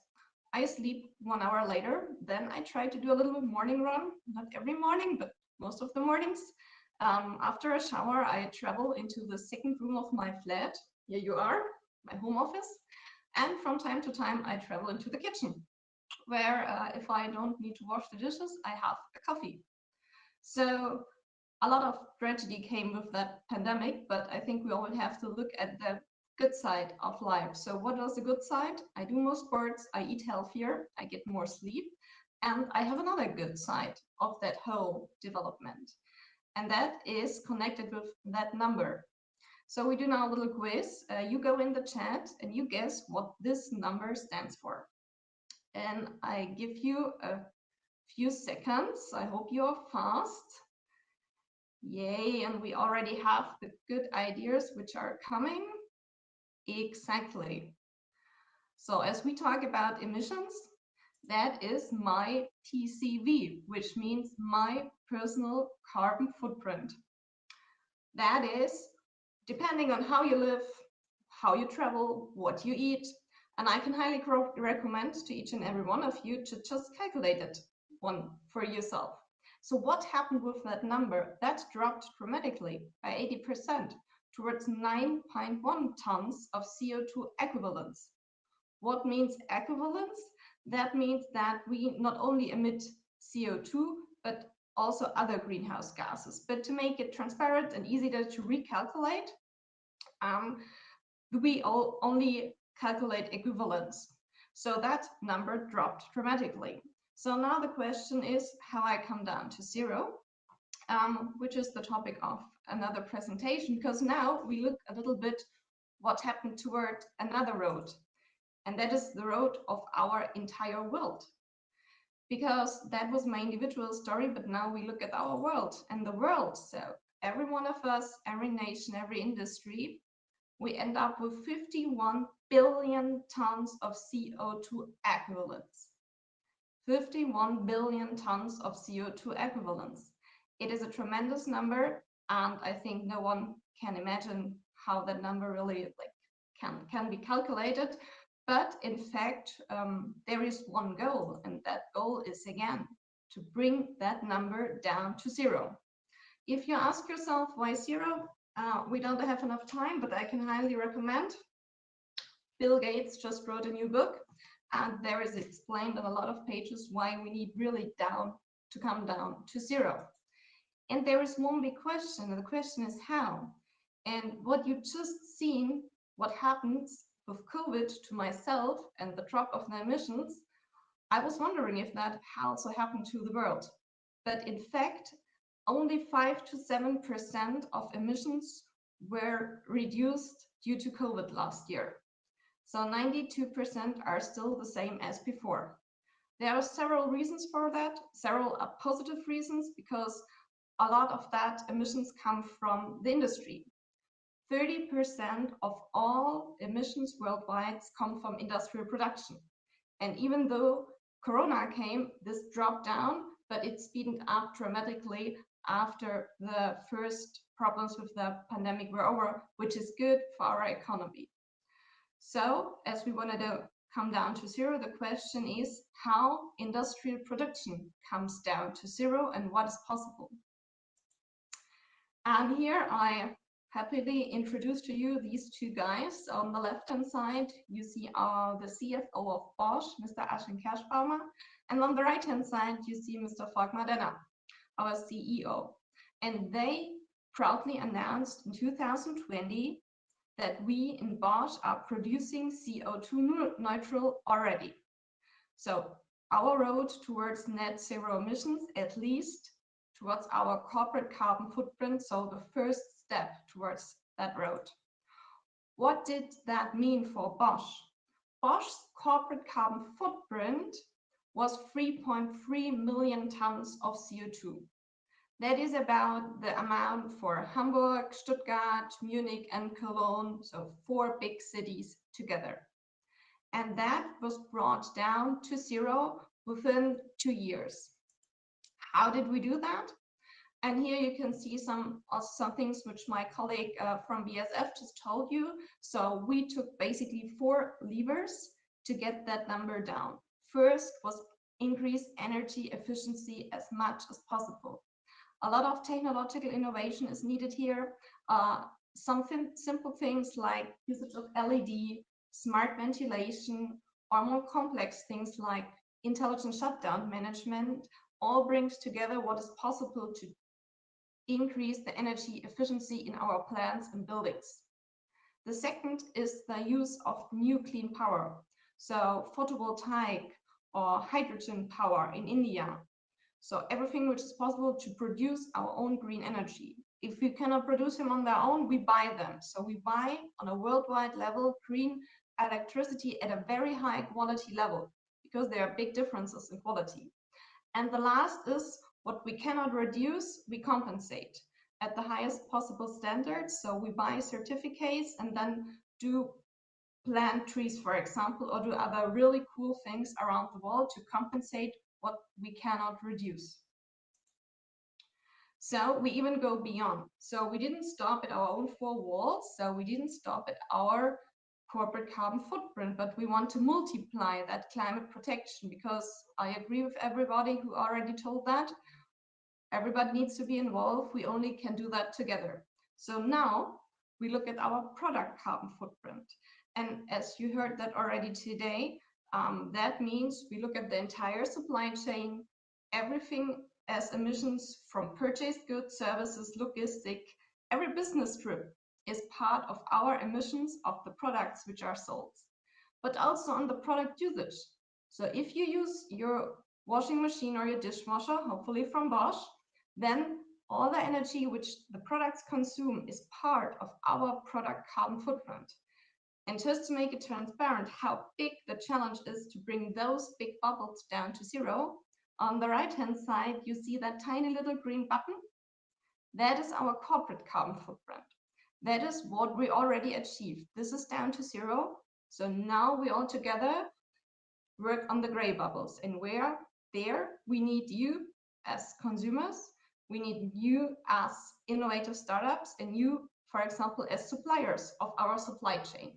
I sleep 1 hour later, then I try to do a little morning run, not every morning, but most of the mornings. After a shower, I travel into the second room of my flat. Here you are, my home office. And from time to time, I travel into the kitchen, where if I don't need to wash the dishes, I have a coffee. So a lot of tragedy came with that pandemic, but I think we all have to look at the good side of life. So what was the good side? I do more sports, I eat healthier, I get more sleep, and I have another good side of that whole development. And that is connected with that number. So we do now a little quiz. You go in the chat and you guess what this number stands for. And I give you a few seconds. I hope you're fast. Yay, and we already have the good ideas which are coming. Exactly. So as we talk about emissions, that is my TCV, which means my personal carbon footprint. That is depending on how you live, how you travel, what you eat, and I can highly recommend to each and every one of you to just calculate it one for yourself. So what happened with that number? That dropped dramatically by 80% towards 9.1 tons of CO2 equivalents. What means equivalence? That means that we not only emit CO2, but also other greenhouse gases. But to make it transparent and easier to recalculate, we only calculate equivalence. So that number dropped dramatically. So now the question is how I come down to zero, which is the topic of another presentation, because now we look a little bit what happened toward another road, and that is the road of our entire world. Because that was my individual story, but now we look at our world and the world. So every one of us, every nation, every industry, we end up with 51 billion tons of CO2 equivalents. 51 billion tons of CO2 equivalents. It is a tremendous number, and I think no one can imagine how that number really can be calculated. But in fact, there is one goal, and that goal is again to bring that number down to zero. If you ask yourself why zero, we don't have enough time, but I can highly recommend. Bill Gates just wrote a new book, and there is explained on a lot of pages why we need really to come down to zero. And there is one big question, and the question is how. And what you just seen, what happens with COVID to myself and the drop of the emissions, I was wondering if that also happened to the world. But in fact, only 5 to 7% of emissions were reduced due to COVID last year. So 92% are still the same as before. There are several reasons for that. Several are positive reasons, because a lot of that emissions come from the industry. 30% of all emissions worldwide come from industrial production. And even though Corona came, this dropped down, but it speeded up dramatically after the first problems with the pandemic were over, which is good for our economy. So, as we wanted to come down to zero, the question is how industrial production comes down to zero and what is possible. And here I happily introduce to you these two guys. On the left-hand side, you see the CFO of Bosch, Mr. Ashwin Kerschbaumer, and on the right-hand side, you see Mr. Volkmar Denner, our CEO. And they proudly announced in 2020 that we in Bosch are producing CO2 neutral already. So our road towards net zero emissions, at least towards our corporate carbon footprint, so the first step towards that road. What did that mean for Bosch? Bosch's corporate carbon footprint was 3.3 million tons of CO2. That is about the amount for Hamburg, Stuttgart, Munich, and Cologne, so 4 big cities together. And that was brought down to zero within 2 years. How did we do that? And here you can see some things which my colleague from BASF just told you. So we took basically 4 levers to get that number down. First was increase energy efficiency as much as possible. A lot of technological innovation is needed here. Some simple things like usage of LED, smart ventilation, or more complex things like intelligent shutdown management all brings together what is possible to increase the energy efficiency in our plants and buildings. The second is the use of new clean power, so photovoltaic or hydrogen power in India. So everything which is possible to produce our own green energy. If we cannot produce them on their own, we buy them. So we buy on a worldwide level green electricity at a very high quality level, because there are big differences in quality. And the last is what we cannot reduce, we compensate at the highest possible standards. So we buy certificates and then do plant trees, for example, or do other really cool things around the world to compensate what we cannot reduce. So we even go beyond. So we didn't stop at our own 4 walls. So we didn't stop at our corporate carbon footprint, but we want to multiply that climate protection, because I agree with everybody who already told that. Everybody needs to be involved. We only can do that together. So now we look at our product carbon footprint. And as you heard that already today, that means we look at the entire supply chain, everything as emissions from purchased goods, services, logistics. Every business trip is part of our emissions of the products which are sold, but also on the product usage. So if you use your washing machine or your dishwasher, hopefully from Bosch, then all the energy which the products consume is part of our product carbon footprint. And just to make it transparent how big the challenge is to bring those big bubbles down to zero, on the right-hand side, you see that tiny little green button. That is our corporate carbon footprint. That is what we already achieved. This is down to zero. So now we all together work on the gray bubbles, and where there we need you as consumers We need you as innovative startups and you, for example, as suppliers of our supply chain.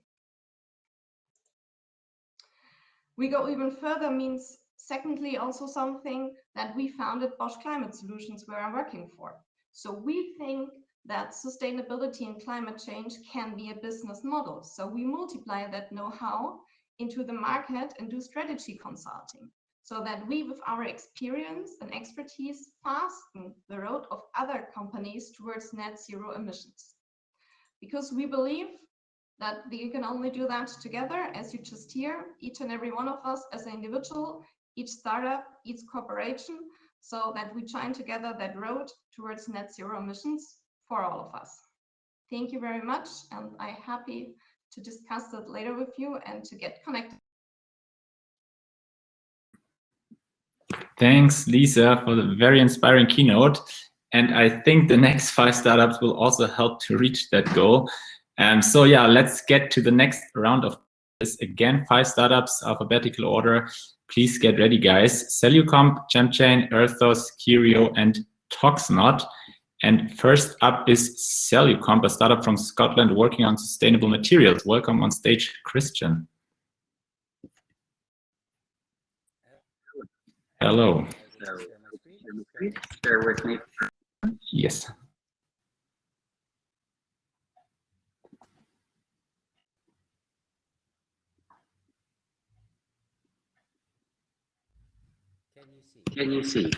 We go even further means, secondly, also something that we founded Bosch Climate Solutions, where I'm working for. So we think that sustainability and climate change can be a business model. So we multiply that know-how into the market and do strategy consulting, so that we, with our experience and expertise, fasten the road of other companies towards net zero emissions. Because we believe that you can only do that together, as you just hear, each and every one of us as an individual, each startup, each corporation, so that we join together that road towards net zero emissions for all of us. Thank you very much, and I'm happy to discuss that later with you and to get connected. Thanks, Lisa, for the very inspiring keynote. And I think the next 5 startups will also help to reach that goal. So yeah, let's get to the next round of this. Again, 5 startups, alphabetical order. Please get ready, guys. Cellucomp, ChemChain, Earthos, Curio, and Toxnot. And first up is Cellucomp, a startup from Scotland working on sustainable materials. Welcome on stage, Christian. Hello. Share with me. Yes. Can you see?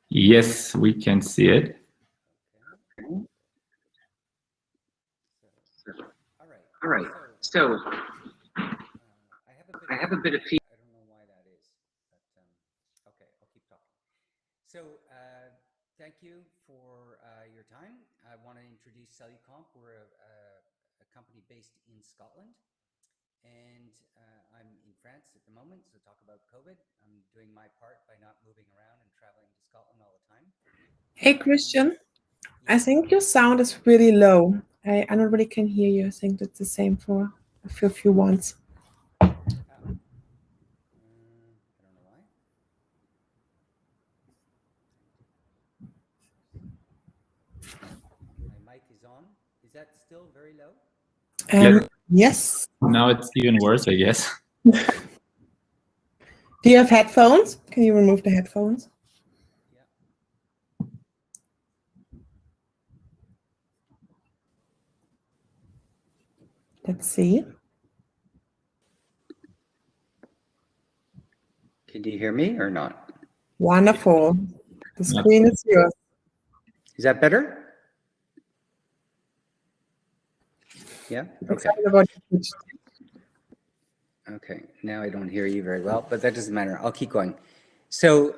Yes, we can see it. All right. So I have a bit of feedback. I don't know why that is, but okay, I'll keep talking. So thank you for your time. I want to introduce Cellucomp. We're a company based in Scotland, and I'm in France at the moment, so talk about COVID. I'm doing my part by not moving around and traveling to Scotland all the time. Hey, Christian, I think your sound is really low. I don't really can hear you. I think that's the same for a few ones. I don't know why. My mic is on. Is that still very low? Yes. Now it's even worse, I guess. Do you have headphones? Can you remove the headphones? Yeah. Let's see. Can you hear me or not? Wonderful. The screen is yours. Is that better? Yeah? Okay. Okay, now I don't hear you very well, but that doesn't matter. I'll keep going. So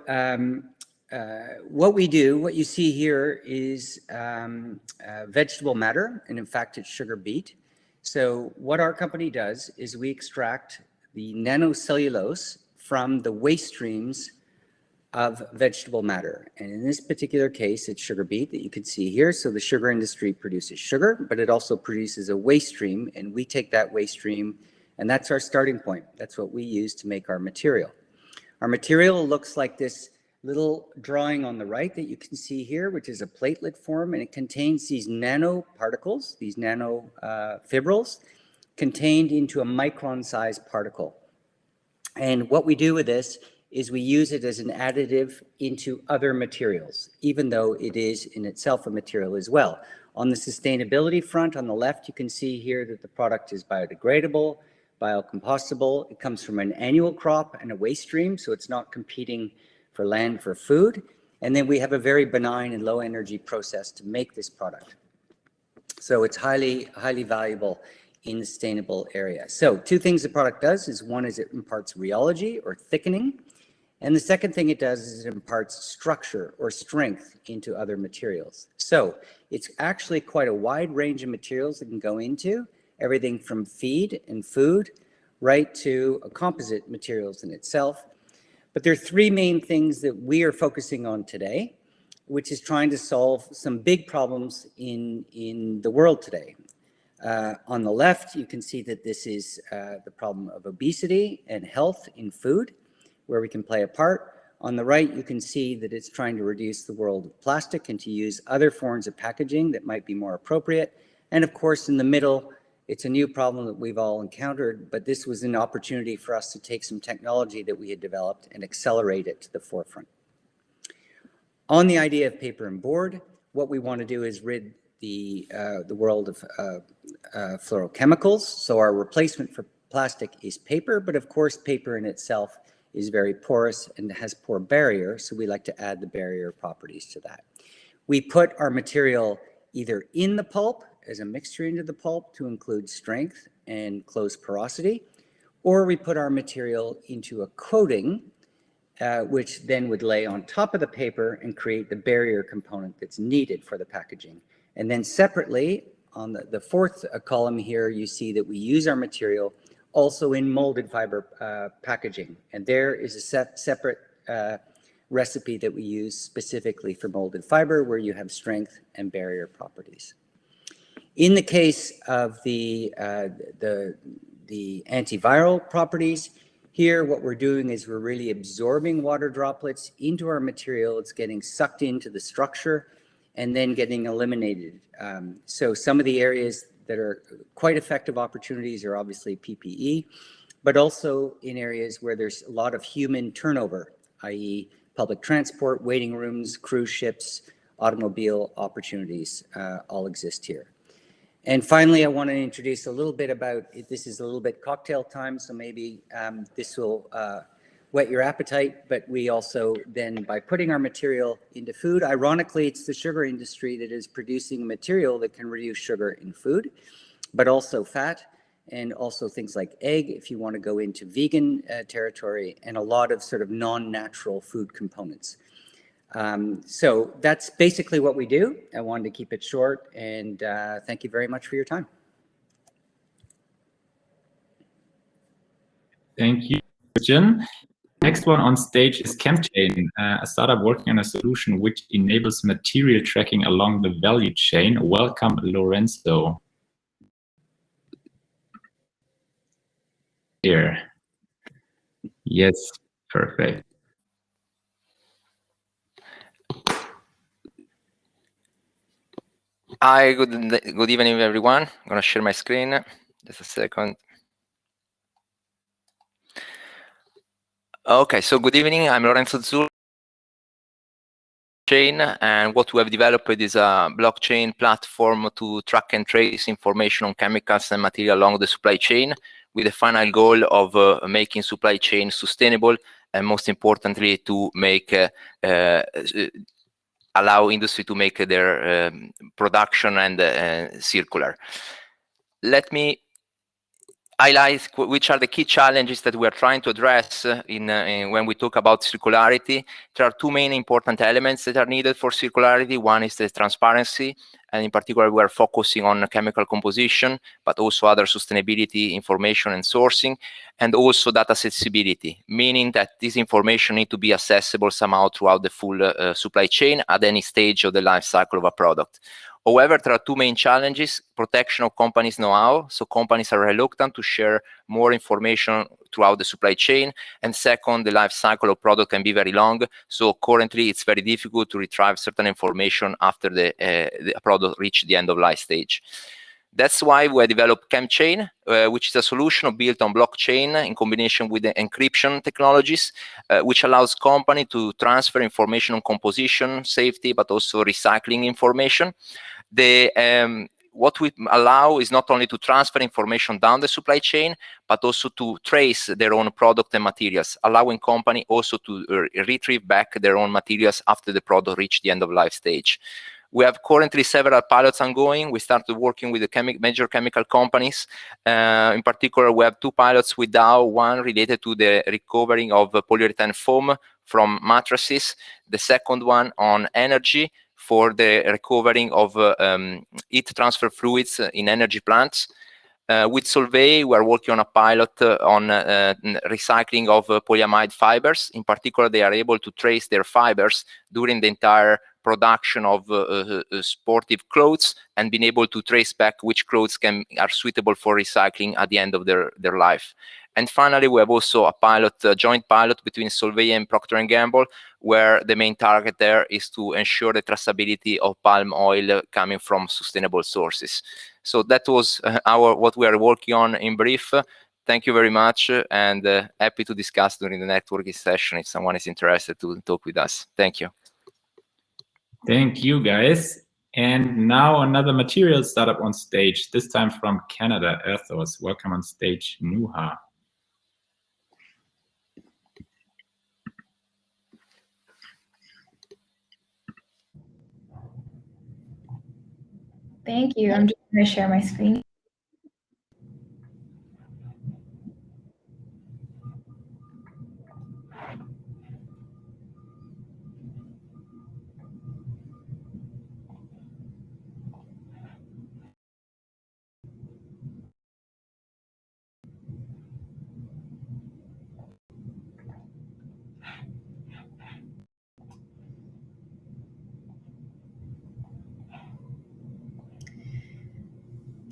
what we do, what you see here is vegetable matter, and in fact, it's sugar beet. So what our company does is we extract the nanocellulose from the waste streams of vegetable matter. And in this particular case, it's sugar beet that you can see here. So the sugar industry produces sugar, but it also produces a waste stream, and we take that waste stream, and that's our starting point. That's what we use to make our material. Our material looks like this little drawing on the right that you can see here, which is a platelet form, and it contains these nanoparticles, these nanofibrils, contained into a micron-sized particle. And what we do with this is we use it as an additive into other materials, even though it is in itself a material as well. On the sustainability front, on the left, you can see here that the product is biodegradable, biocompostable. It comes from an annual crop and a waste stream, so it's not competing for land for food. And then we have a very benign and low energy process to make this product. So it's highly, highly valuable in the sustainable area. So 2 things the product does is, one is it imparts rheology or thickening. And the second thing it does is it imparts structure or strength into other materials. So it's actually quite a wide range of materials that can go into, everything from feed and food right to composite materials in itself. But there are 3 main things that we are focusing on today, which is trying to solve some big problems in the world today. On the left, you can see that this is the problem of obesity and health in food, where we can play a part. On the right, you can see that it's trying to reduce the world of plastic and to use other forms of packaging that might be more appropriate. And of course, in the middle, it's a new problem that we've all encountered, but this was an opportunity for us to take some technology that we had developed and accelerate it to the forefront. On the idea of paper and board, what we want to do is rid the world of fluorochemicals. So our replacement for plastic is paper, but of course, paper in itself is very porous and has poor barrier, so we like to add the barrier properties to that. We put our material either in the pulp as a mixture into the pulp to include strength and close porosity, or we put our material into a coating, which then would lay on top of the paper and create the barrier component that's needed for the packaging. And then separately, on the fourth column here, you see that we use our material also in molded fiber packaging. And there is a separate recipe that we use specifically for molded fiber, where you have strength and barrier properties. In the case of the antiviral properties, here what we're doing is we're really absorbing water droplets into our material. It's getting sucked into the structure and then getting eliminated. So some of the areas that are quite effective opportunities are obviously PPE, but also in areas where there's a lot of human turnover, i.e. public transport, waiting rooms, cruise ships, automobile opportunities all exist here. And finally, I want to introduce a little bit about, this is a little bit cocktail time, so maybe this will whet your appetite, but we also then, by putting our material into food, ironically, it's the sugar industry that is producing material that can reduce sugar in food, but also fat, and also things like egg, if you want to go into vegan territory, and a lot of sort of non-natural food components. So that's basically what we do. I wanted to keep it short, and thank you very much for your time. Thank you, Christian. Next one on stage is ChemChain, a startup working on a solution which enables material tracking along the value chain. Welcome, Lorenzo. Here. Yes, perfect. Hi, good evening, everyone. I'm going to share my screen. Just a second. Okay, so good evening. I'm Lorenzo Zul. And what we have developed is a blockchain platform to track and trace information on chemicals and material along the supply chain, with the final goal of making supply chain sustainable, and most importantly, to make allow industry to make their production and circular. Let me highlight which are the key challenges that we are trying to address when we talk about circularity. There are two main important elements that are needed for circularity. One is the transparency, and in particular, we are focusing on chemical composition, but also other sustainability information and sourcing, and also data accessibility, meaning that this information needs to be accessible somehow throughout the full supply chain at any stage of the life cycle of a product. However, there are two main challenges: protection of companies' know-how, so companies are reluctant to share more information throughout the supply chain, and second, the life cycle of product can be very long, so currently it's very difficult to retrieve certain information after the product reaches the end of life stage. That's why we developed ChemChain, which is a solution built on blockchain in combination with the encryption technologies, which allows company to transfer information on composition, safety, but also recycling information. What we allow is not only to transfer information down the supply chain, but also to trace their own product and materials, allowing company also to retrieve back their own materials after the product reached the end of life stage. We have currently several pilots ongoing. We started working with the major chemical companies. In particular, we have two pilots with Dow, one related to the recovering of polyurethane foam from mattresses, the second one on energy for the recovering of heat transfer fluids in energy plants. With Solvay, we are working on a pilot on recycling of polyamide fibers. In particular, they are able to trace their fibers during the entire production of sportive clothes, and being able to trace back which clothes are suitable for recycling at the end of their life. And finally, we have also a joint pilot between Solvay and Procter & Gamble, where the main target there is to ensure the traceability of palm oil coming from sustainable sources. So that was what we are working on in brief. Thank you very much, and happy to discuss during the networking session if someone is interested to talk with us. Thank you. Thank you, guys. And now another material startup on stage, this time from Canada, Earthos. Welcome on stage, Nuha. Thank you. I'm just going to share my screen.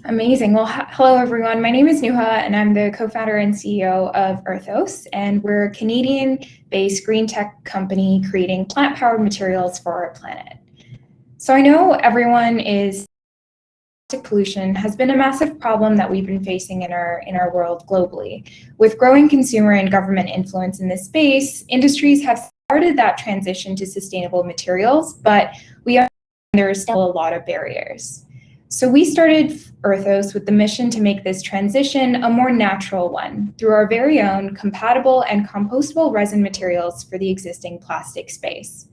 Amazing. Well, hello, everyone. My name is Nuha, and I'm the co-founder and CEO of Earthos, and we're a Canadian-based green tech company creating plant-powered materials for our planet. So I know everyone is plastic pollution has been a massive problem that we've been facing in our world globally. With growing consumer and government influence in this space, industries have started that transition to sustainable materials, but we understand there is still a lot of barriers. So we started Earthos with the mission to make this transition a more natural one through our very own compatible and compostable resin materials for the existing plastic space.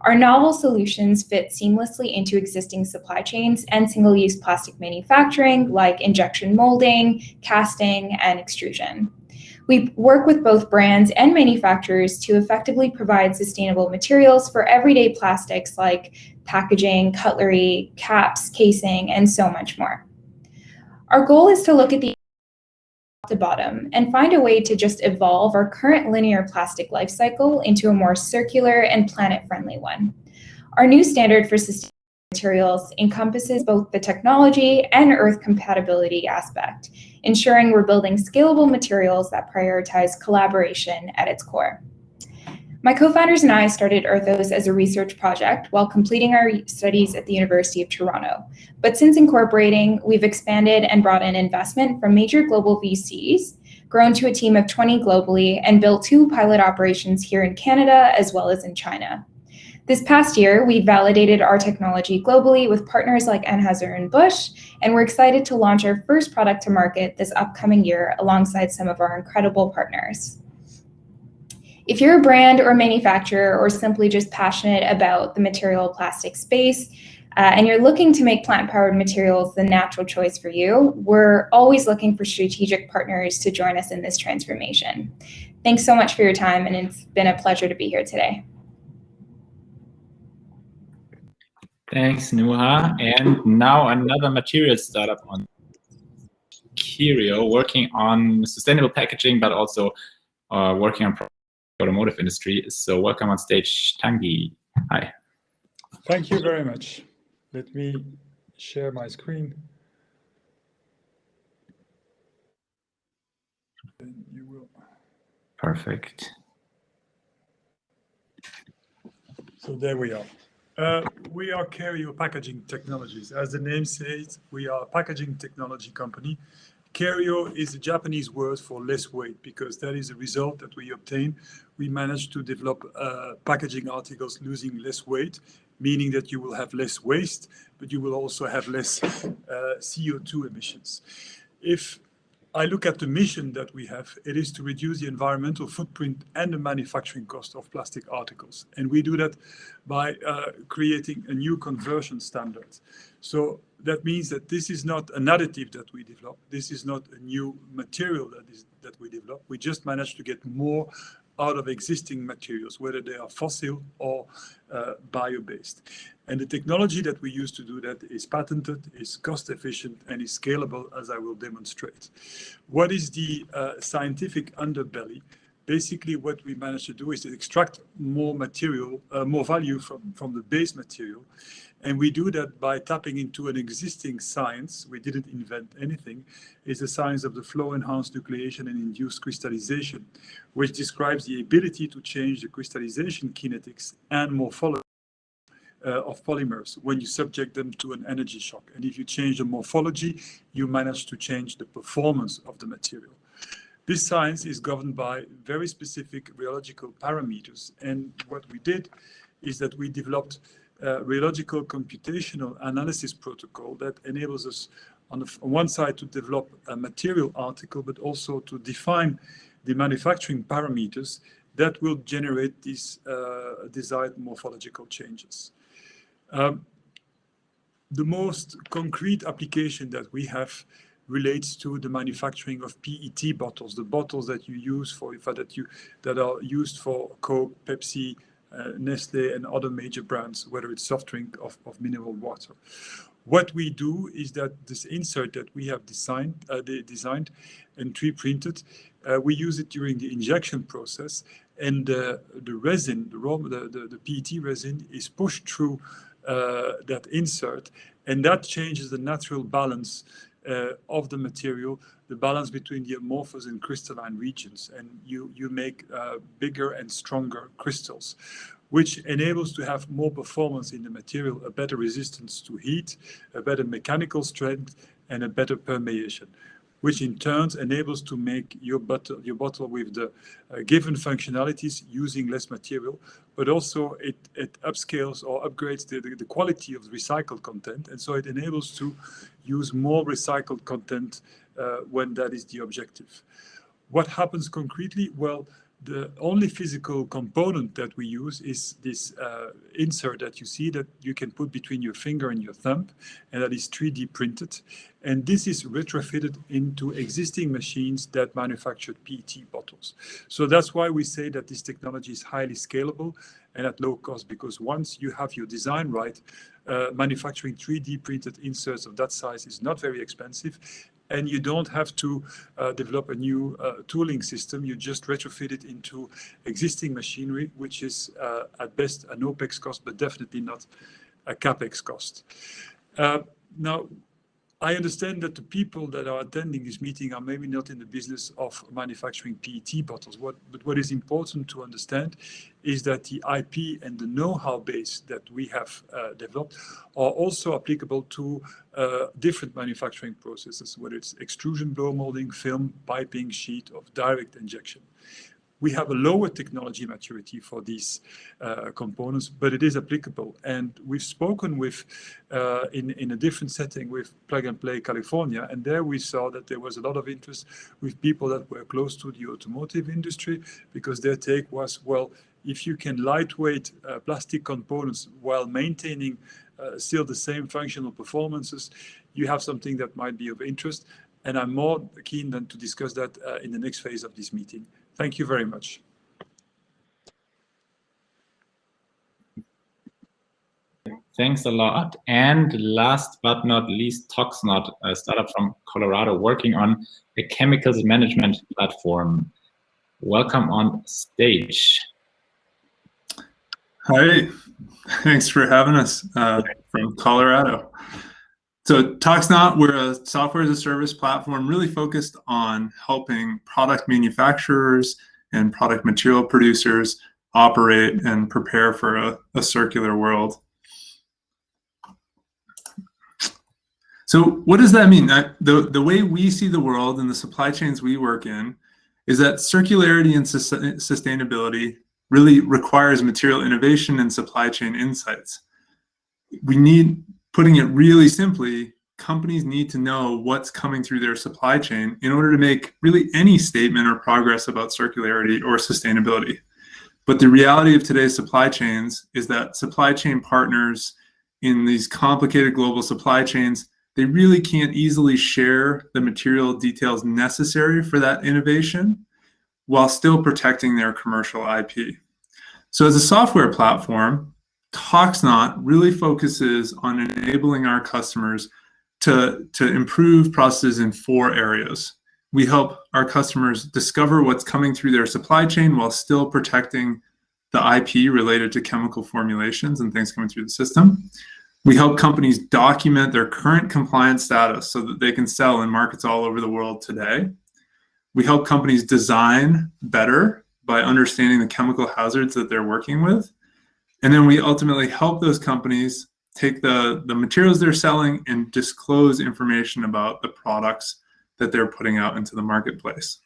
Our novel solutions fit seamlessly into existing supply chains and single-use plastic manufacturing like injection molding, casting, and extrusion. We work with both brands and manufacturers to effectively provide sustainable materials for everyday plastics like packaging, cutlery, caps, casing, and so much more. Our goal is to look at the top to bottom and find a way to just evolve our current linear plastic life cycle into a more circular and planet-friendly one. Our new standard for sustainable materials encompasses both the technology and earth compatibility aspect, ensuring we're building scalable materials that prioritize collaboration at its core. My co-founders and I started Earthos as a research project while completing our studies at the University of Toronto. But since incorporating, we've expanded and brought in investment from major global VCs, grown to a team of 20 globally, and built 2 pilot operations here in Canada as well as in China. This past year, we validated our technology globally with partners like Anheuser-Busch, and we're excited to launch our first product to market this upcoming year alongside some of our incredible partners. If you're a brand or manufacturer or simply just passionate about the material plastic space, and you're looking to make plant-powered materials the natural choice for you, we're always looking for strategic partners to join us in this transformation. Thanks so much for your time, and it's been a pleasure to be here today. Thanks, Nuha. And now another material startup on Curio, working on sustainable packaging, but also working on automotive industry. So welcome on stage, Tanguy. Hi. Thank you very much. Let me share my screen. Then you will. Perfect. So there we are. We are Curio Packaging Technologies. As the name says, we are a packaging technology company. Curio is a Japanese word for less weight because that is a result that we obtained. We managed to develop packaging articles losing less weight, meaning that you will have less waste, but you will also have less CO2 emissions. If I look at the mission that we have, it is to reduce the environmental footprint and the manufacturing cost of plastic articles. And we do that by creating a new conversion standard. So that means that this is not an additive that we develop. This is not a new material that we develop. We just managed to get more out of existing materials, whether they are fossil or bio-based. And the technology that we use to do that is patented, is cost efficient, and is scalable, as I will demonstrate. What is the scientific underbelly? basically what we managed to do is to extract more material, more value from the base material. And we do that by tapping into an existing science. We didn't invent anything. It's the science of the flow-enhanced nucleation and induced crystallization, which describes the ability to change the crystallization kinetics and morphology of polymers when you subject them to an energy shock. And if you change the morphology, you manage to change the performance of the material. This science is governed by very specific rheological parameters. And what we did is that we developed a rheological computational analysis protocol that enables us on one side to develop a material article, but also to define the manufacturing parameters that will generate these desired morphological changes. The most concrete application that we have relates to the manufacturing of PET bottles, the bottles that you use that are used for Coke, Pepsi, Nestle, and other major brands, whether it's soft drink or mineral water. What we do is that this insert that we have designed and 3D printed, we use it during the injection process, and the resin, the PET resin, is pushed through that insert, and that changes the natural balance of the material, the balance between the amorphous and crystalline regions, and you make bigger and stronger crystals, which enables to have more performance in the material, a better resistance to heat, a better mechanical strength, and a better permeation, which in turn enables to make your bottle with the given functionalities using less material, but also it upscales or upgrades the quality of the recycled content, and so it enables to use more recycled content when that is the objective. What happens concretely? Well, the only physical component that we use is this insert that you see that you can put between your finger and your thumb, and that is 3D printed. And this is retrofitted into existing machines that manufacture PET bottles. So that's why we say that this technology is highly scalable and at low cost, because once you have your design right, manufacturing 3D printed inserts of that size is not very expensive. And you don't have to develop a new tooling system. You just retrofit it into existing machinery, which is at best an OPEX cost, but definitely not a CAPEX cost. Now, I understand that the people that are attending this meeting are maybe not in the business of manufacturing PET bottles. But what is important to understand is that the IP and the know-how base that we have developed are also applicable to different manufacturing processes, whether it's extrusion, blow molding, film, piping, sheet, or direct injection. We have a lower technology maturity for these components, but it is applicable. And we've spoken with, in a different setting with Plug and Play California, and there we saw that there was a lot of interest with people that were close to the automotive industry, because their take was, well, if you can lightweight plastic components while maintaining still the same functional performances, you have something that might be of interest. And I'm more keen than to discuss that in the next phase of this meeting. Thank you very much. Thanks a lot. And last but not least, Toxnot, a startup from Colorado working on a chemicals management platform. Welcome on stage. Hi, thanks for having us from Colorado. So Toxnot, we're a software as a service platform really focused on helping product manufacturers and product material producers operate and prepare for a circular world. So what does that mean? The way we see the world and the supply chains we work in is that circularity and sustainability really requires material innovation and supply chain insights. We need, putting it really simply, companies need to know what's coming through their supply chain in order to make really any statement or progress about circularity or sustainability. But the reality of today's supply chains is that supply chain partners in these complicated global supply chains, they really can't easily share the material details necessary for that innovation while still protecting their commercial IP. So as a software platform, Toxnot really focuses on enabling our customers to improve processes in 4 areas. we help our customers discover what's coming through their supply chain while still protecting the IP related to chemical formulations and things coming through the system. We help companies document their current compliance status so that they can sell in markets all over the world today. We help companies design better by understanding the chemical hazards that they're working with. And then we ultimately help those companies take the materials they're selling and disclose information about the products that they're putting out into the marketplace.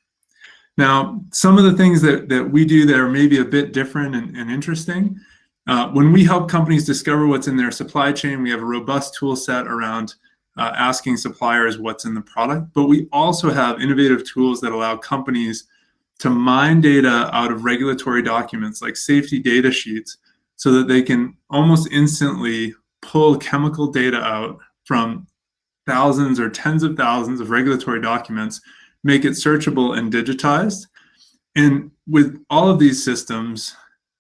Now, some of the things that we do that are maybe a bit different and interesting, when we help companies discover what's in their supply chain, we have a robust tool set around asking suppliers what's in the product, but we also have innovative tools that allow companies to mine data out of regulatory documents like safety data sheets so that they can almost instantly pull chemical data out from thousands or tens of thousands of regulatory documents, make it searchable and digitized. And with all of these systems,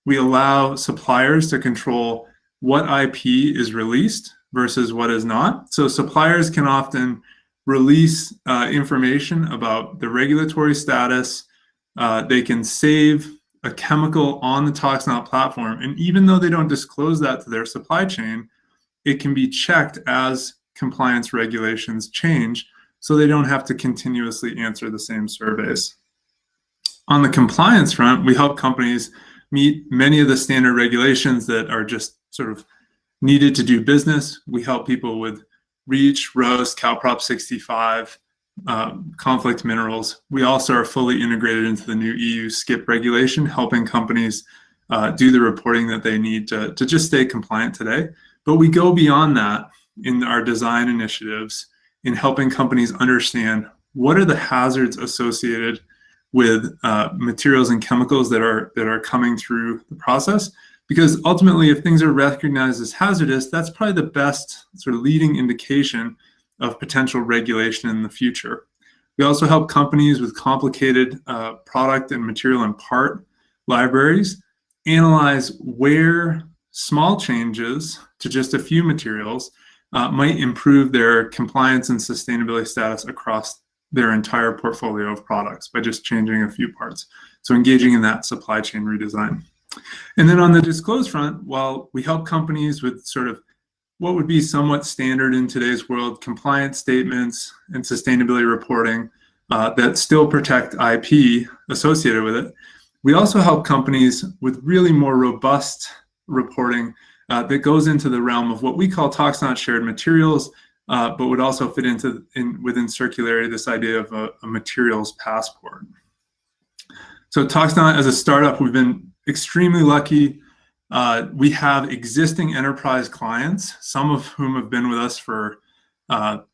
we allow suppliers to control what IP is released versus what is not. So suppliers can often release information about the regulatory status. They can save a chemical on the Toxnaut platform. And even though they don't disclose that to their supply chain, it can be checked as compliance regulations change, so they don't have to continuously answer the same surveys. On the compliance front, we help companies meet many of the standard regulations that are just sort of needed to do business. We help people with REACH, RoHS, CalProp 65, conflict minerals. We also are fully integrated into the new EU SCIP regulation, helping companies do the reporting that they need to just stay compliant today. But we go beyond that in our design initiatives in helping companies understand what are the hazards associated with materials and chemicals that are coming through the process. Because ultimately, if things are recognized as hazardous, that's probably the best sort of leading indication of potential regulation in the future. We also help companies with complicated product and material and part libraries analyze where small changes to just a few materials might improve their compliance and sustainability status across their entire portfolio of products by just changing a few parts. So engaging in that supply chain redesign. And then on the disclose front, while we help companies with sort of what would be somewhat standard in today's world, compliance statements and sustainability reporting that still protect IP associated with it, we also help companies with really more robust reporting that goes into the realm of what we call Toxnaut shared materials, but would also fit into within circularity this idea of a materials passport. So Toxnaut as a startup, we've been extremely lucky. We have existing enterprise clients, some of whom have been with us for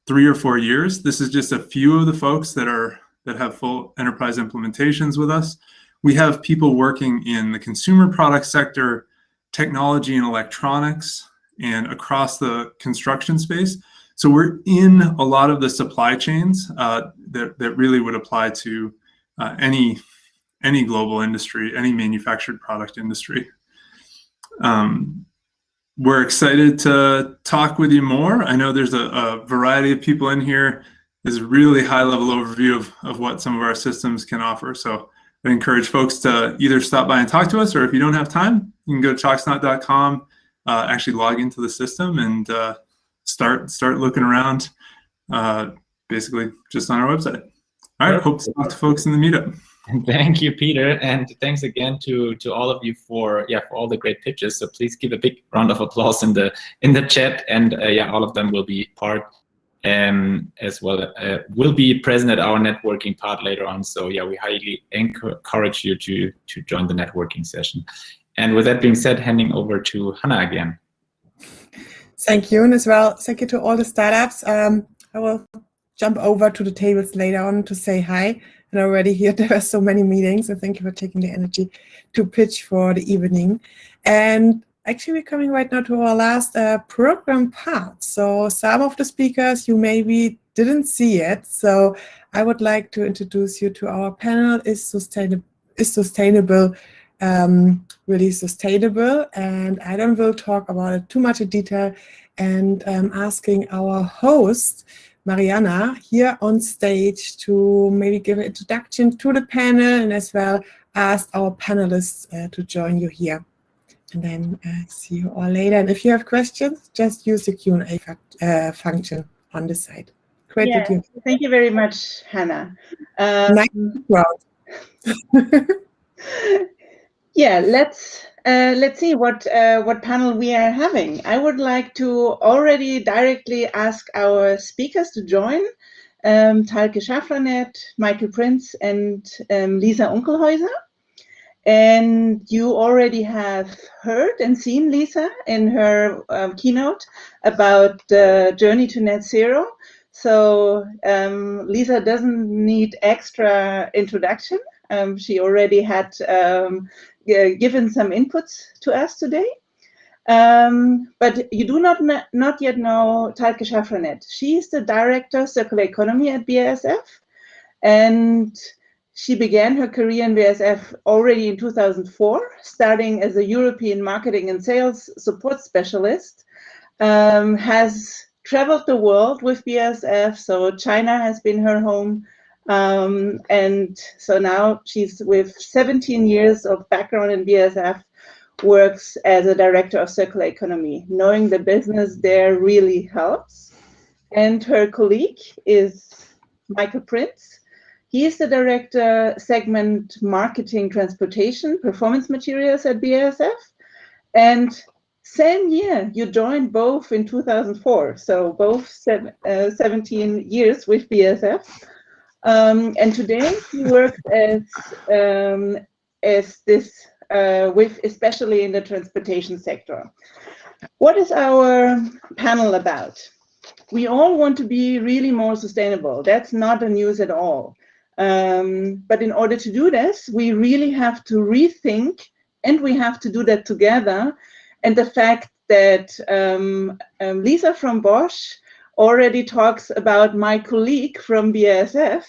3 or 4 years. This is just a few of the folks that have full enterprise implementations with us. We have people working in the consumer product sector, technology and electronics, and across the construction space. So we're in a lot of the supply chains that really would apply to any global industry, any manufactured product industry. We're excited to talk with you more. I know there's a variety of people in here. There's a really high-level overview of what some of our systems can offer. So I encourage folks to either stop by and talk to us, or if you don't have time, you can go to toxnaut.com, actually log into the system and start looking around, basically just on our website. All right, hope to talk to folks in the meetup. Thank you, Peter, and thanks again to all of you for all the great pitches. So please give a big round of applause in the chat, and all of them will be part as well. Will be present at our networking part later on. So we highly encourage you to join the networking session. And with that being said, handing over to Hannah again. Thank you, and as well, thank you to all the startups. I will jump over to the tables later on to say hi. And already here there are so many meetings, and thank you for taking the energy to pitch for the evening. And actually, we're coming right now to our last program part. So some of the speakers you maybe didn't see yet. So I would like to introduce you to our panel. Is sustainable really sustainable? And I don't will talk about it too much in detail. And asking our host Mariana here on stage to maybe give an introduction to the panel and as well ask our panelists to join you here. And then see you all later. And if you have questions, just use the Q&A function on the side. Great Yeah, with you. thank you very much, Hannah. Nice crowd. Yeah, let's see what panel we are having. I would like to already directly ask our speakers to join. Talke Schafranet, Michael Prince, and Lisa Unkelhäuser. And you already have heard and seen Lisa in her keynote about the journey to net zero. So Lisa doesn't need extra introduction. She already had given some inputs to us today. But you do not yet know Talke Schafranet. She is the Director Circular Economy at BASF. And she began her career in BASF already in 2004, starting as a European marketing and sales support specialist, has traveled the world with BASF, so China has been her home, and so now she's with 17 years of background in BASF, works as a director of circular economy. Knowing the business there really helps. And her colleague is Michael Prince. He is the director, segment marketing, transportation, performance materials at BASF. And same year, you joined both in 2004. So both 17 years with BASF. And today he works as this, with especially in the transportation sector. What is our panel about? We all want to be really more sustainable. That's not a news at all. But in order to do this, we really have to rethink, and we have to do that together. And the fact that Lisa from Bosch already talks about my colleague from BASF,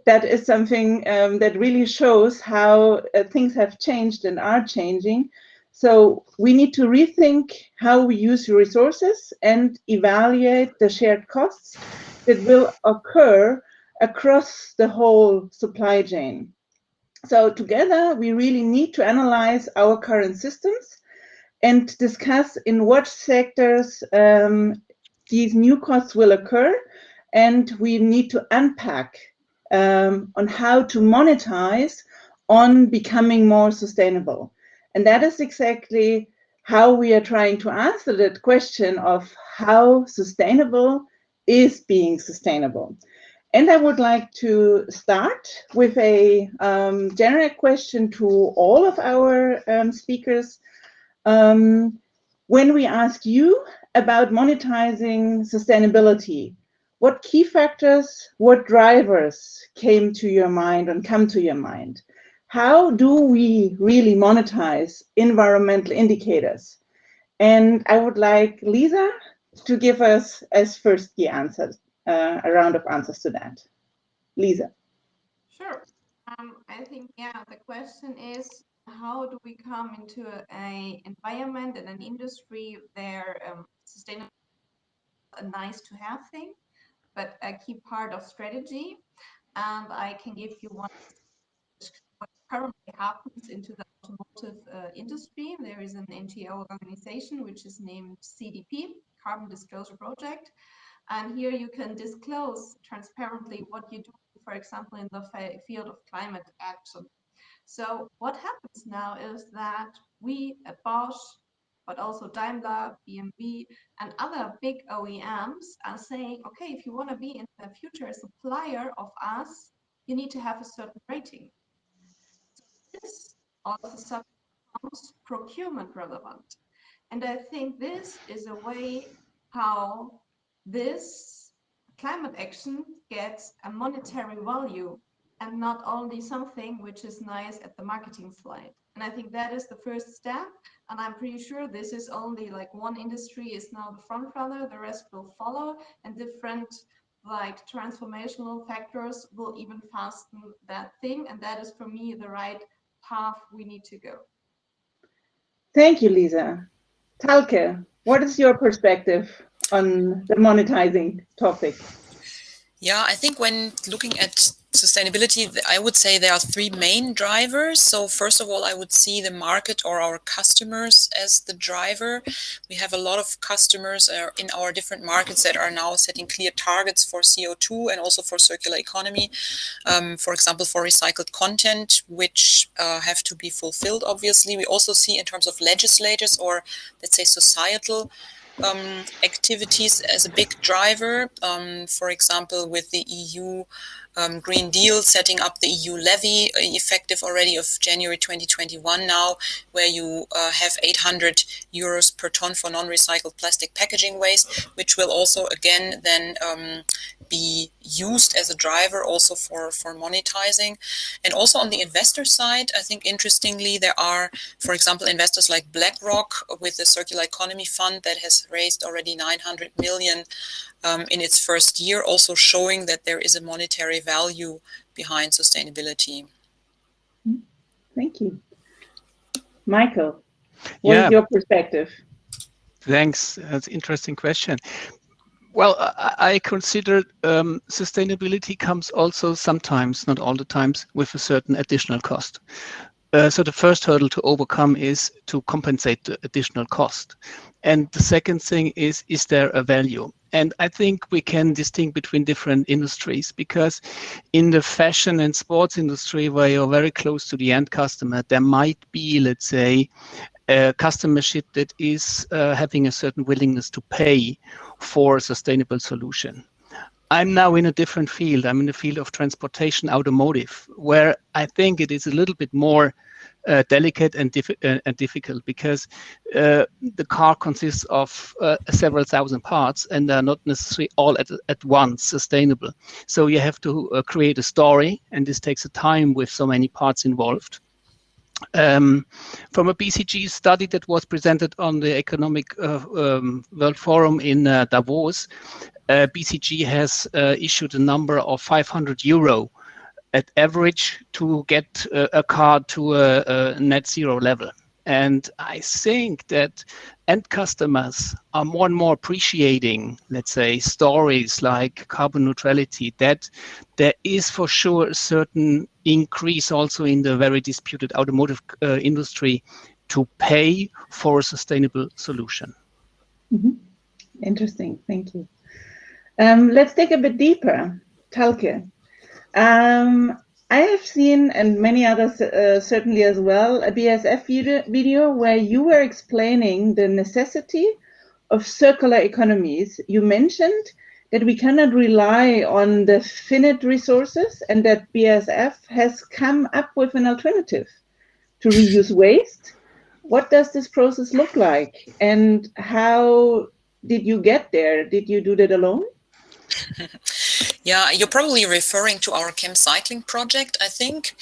that is something that really shows how things have changed and are changing. So we need to rethink how we use resources and evaluate the shared costs that will occur across the whole supply chain. So together, we really need to analyze our current systems and discuss in what sectors these new costs will occur. And we need to unpack on how to monetize on becoming more sustainable. And that is exactly how we are trying to answer that question of how sustainable is being sustainable. And I would like to start with a general question to all of our speakers. When we ask you about monetizing sustainability, what key factors, what drivers came to your mind and come to your mind? How do we really monetize environmental indicators? And I would like Lisa to give us as first key answers, a round of answers to that. Lisa. Sure. I think, yeah, the question is, how do we come into an environment and an industry where sustainability is a nice to have thing, but a key part of strategy? And I can give you one what currently happens into the automotive industry. There is an NGO organization which is named CDP, Carbon Disclosure Project. And here you can disclose transparently what you do, for example, in the field of climate action. So what happens now is that we at Bosch, but also Daimler, BMW, and other big OEMs are saying, okay, if you want to be in the future a supplier of us, you need to have a certain rating. So this also becomes procurement relevant. And I think this is a way how this climate action gets a monetary value and not only something which is nice at the marketing slide. And I think that is the first step. And I'm pretty sure this is only like one industry is now the front runner, the rest will follow, and different like transformational factors will even fasten that thing. And that is for me the right path we need to go. Thank you, Lisa. Talke, what is your perspective on the monetizing topic? Yeah, I think when looking at sustainability, I would say there are three main drivers. So first of all, I would see the market or our customers as the driver. We have a lot of customers in our different markets that are now setting clear targets for CO2 and also for circular economy. For example, for recycled content, which have to be fulfilled, obviously. We also see in terms of legislators or, let's say, societal activities as a big driver. For example, with the EU Green Deal setting up the EU levy, effective already of January 2021 now, where you have 800 euros per ton for non-recycled plastic packaging waste, which will also again then be used as a driver also for monetizing. And also on the investor side, I think interestingly, there are, for example, investors like BlackRock with the Circular Economy Fund that has raised already 900 million in its first year, also showing that there is a monetary value behind sustainability. Thank you. Michael, what is your perspective? Thanks. That's an interesting question. Well, I consider sustainability comes also sometimes, not all the times, with a certain additional cost. So the first hurdle to overcome is to compensate the additional cost. And the second thing is there a value? And I think we can distinguish between different industries, because in the fashion and sports industry, where you're very close to the end customer, there might be, let's say, a customership that is having a certain willingness to pay for a sustainable solution. I'm now in a different field. I'm in the field of transportation, automotive, where I think it is a little bit more delicate and difficult, because the car consists of several thousand parts, and they're not necessarily all at once sustainable. So you have to create a story, and this takes a time with so many parts involved. From a BCG study that was presented on the Economic World Forum in Davos, BCG has issued a number of 500 euro at average to get a car to a net zero level. And I think that end customers are more and more appreciating, let's say, stories like carbon neutrality, that there is for sure a certain increase also in the very disputed automotive industry to pay for a sustainable solution. Mm-hmm. Interesting, thank you. Let's dig a bit deeper. Talke. I have seen, and many others certainly as well, a BASF video where you were explaining the necessity of circular economies. You mentioned that we cannot rely on the finite resources, and that BASF has come up with an alternative to reuse waste. What does this process look like, and how did you get there? Did you do that alone? Yeah, you're probably referring to our Chem Cycling project, I think.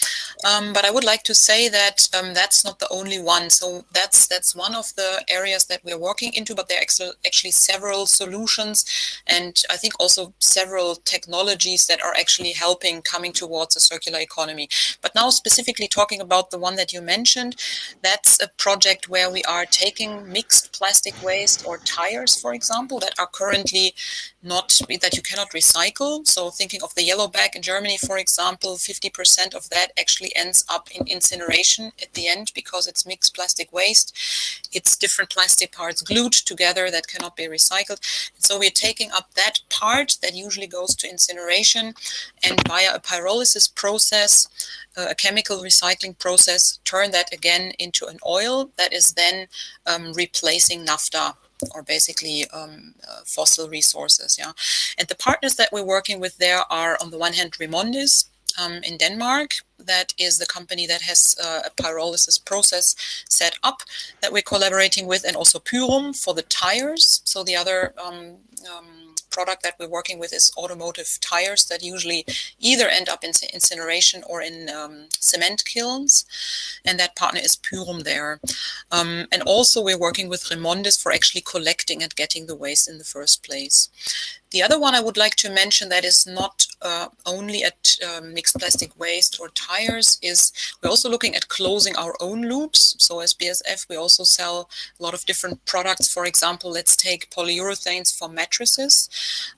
But I would like to say that that's not the only one. So that's one of the areas that we're working into, but there are actually several solutions, and I think also several technologies that are actually helping coming towards a circular economy. But now specifically talking about the one that you mentioned, that's a project where we are taking mixed plastic waste or tires, for example, that are currently that you cannot recycle. So thinking of the yellow bag in Germany, for example, 50% of that actually ends up in incineration at the end, because it's mixed plastic waste. It's different plastic parts glued together that cannot be recycled. And so we're taking up that part that usually goes to incineration, and via a pyrolysis process, a chemical recycling process, turn that again into an oil that is then replacing naphtha, or basically fossil resources. Yeah, and the partners that we're working with there are, on the one hand, Remondis in Denmark. That is the company that has a pyrolysis process set up that we're collaborating with, and also Pyrum for the tires. So the other product that we're working with is automotive tires that usually either end up in incineration or in cement kilns, and that partner is Pyrum there. And also we're working with Remondis for actually collecting and getting the waste in the first place. The other one I would like to mention that is not only at mixed plastic waste or tires is we're also looking at closing our own loops. So as BASF, we also sell a lot of different products. For example, let's take polyurethanes for mattresses.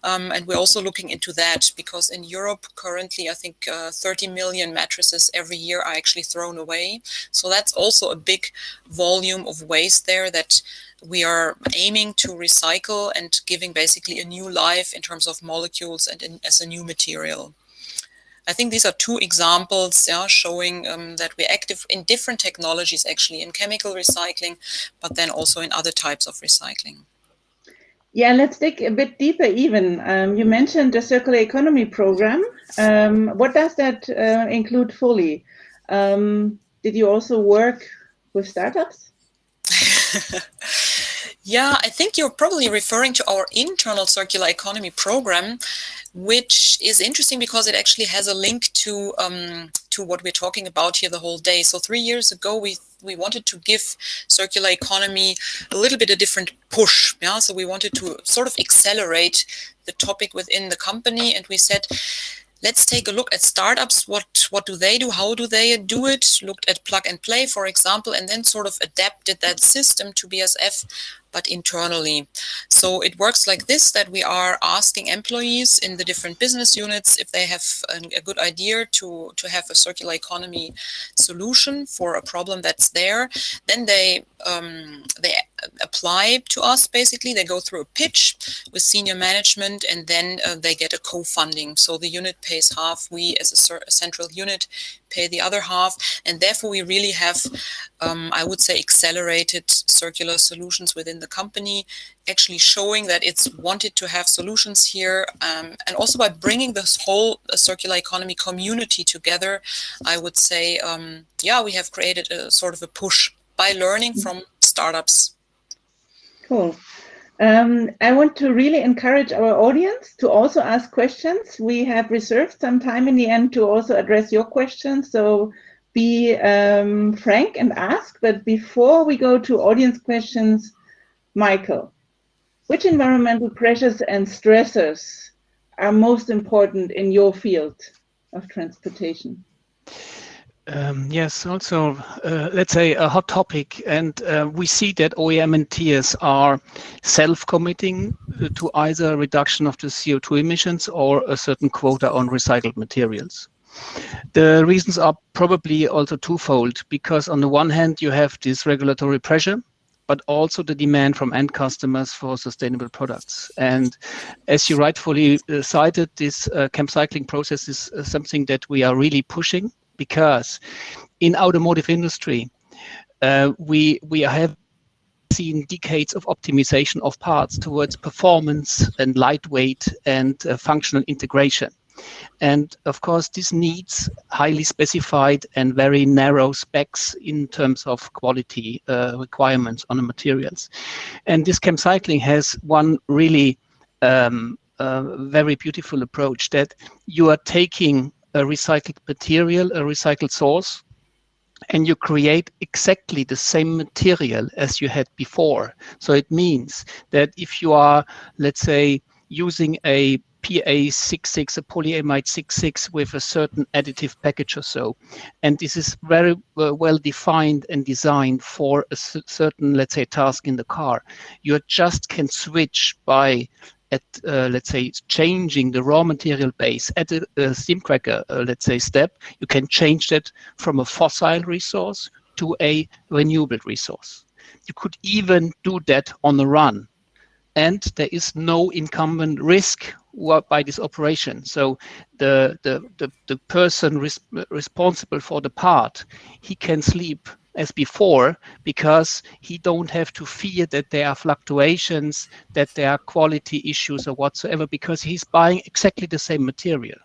And we're also looking into that because in Europe currently, I think 30 million mattresses every year are actually thrown away. So that's also a big volume of waste there that we are aiming to recycle and giving basically a new life in terms of molecules and as a new material. I think these are two examples showing that we're active in different technologies, actually in chemical recycling, but then also in other types of recycling. Yeah, let's dig a bit deeper even. You mentioned the circular economy program. What does that include fully? Did you also work with startups? Yeah, I think you're probably referring to our internal circular economy program, which is interesting because it actually has a link to what we're talking about here the whole day. So 3 years ago, we wanted to give circular economy a little bit a different push. Yeah, so we wanted to sort of accelerate the topic within the company, and we said, let's take a look at startups. What do they do? How do they do it? Looked at plug and play, for example, and then sort of adapted that system to BASF, but internally. So it works like this, that we are asking employees in the different business units if they have a good idea to have a circular economy solution for a problem that's there. Then they apply to us, basically. They go through a pitch with senior management, and then they get a co-funding. So the unit pays half, we as a central unit pay the other half, and therefore we really have, I would say, accelerated circular solutions within the company, actually showing that it's wanted to have solutions here, and also by bringing this whole circular economy community together, I would say, yeah, we have created a sort of a push by learning from startups. Cool. I want to really encourage our audience to also ask questions. We have reserved some time in the end to also address your questions. So be frank and ask. But before we go to audience questions, Michael, which environmental pressures and stressors are most important in your field of transportation? Yes, also, let's say a hot topic, and we see that OEM and tiers are self-committing to either reduction of the CO2 emissions or a certain quota on recycled materials. The reasons are probably also twofold, because on the one hand, you have this regulatory pressure, but also the demand from end customers for sustainable products. And as you rightfully cited, this ChemCycling process is something that we are really pushing, because in automotive industry, we have seen decades of optimization of parts towards performance and lightweight and functional integration. And of course, this needs highly specified and very narrow specs in terms of quality requirements on the materials. And this ChemCycling has one really very beautiful approach, that you are taking a recycled material, a recycled source, and you create exactly the same material as you had before. So it means that if you are, let's say, using a PA66, a polyamide 66 with a certain additive package or so, and this is very well defined and designed for a certain, let's say, task in the car, you just can switch by let's say, changing the raw material base at a steam cracker, let's say, step. You can change that from a fossil resource to a renewable resource. You could even do that on the run. And there is no incumbent risk by this operation. So the person responsible for the part, he can sleep as before, because he don't have to fear that there are fluctuations, that there are quality issues or whatsoever, because he's buying exactly the same material.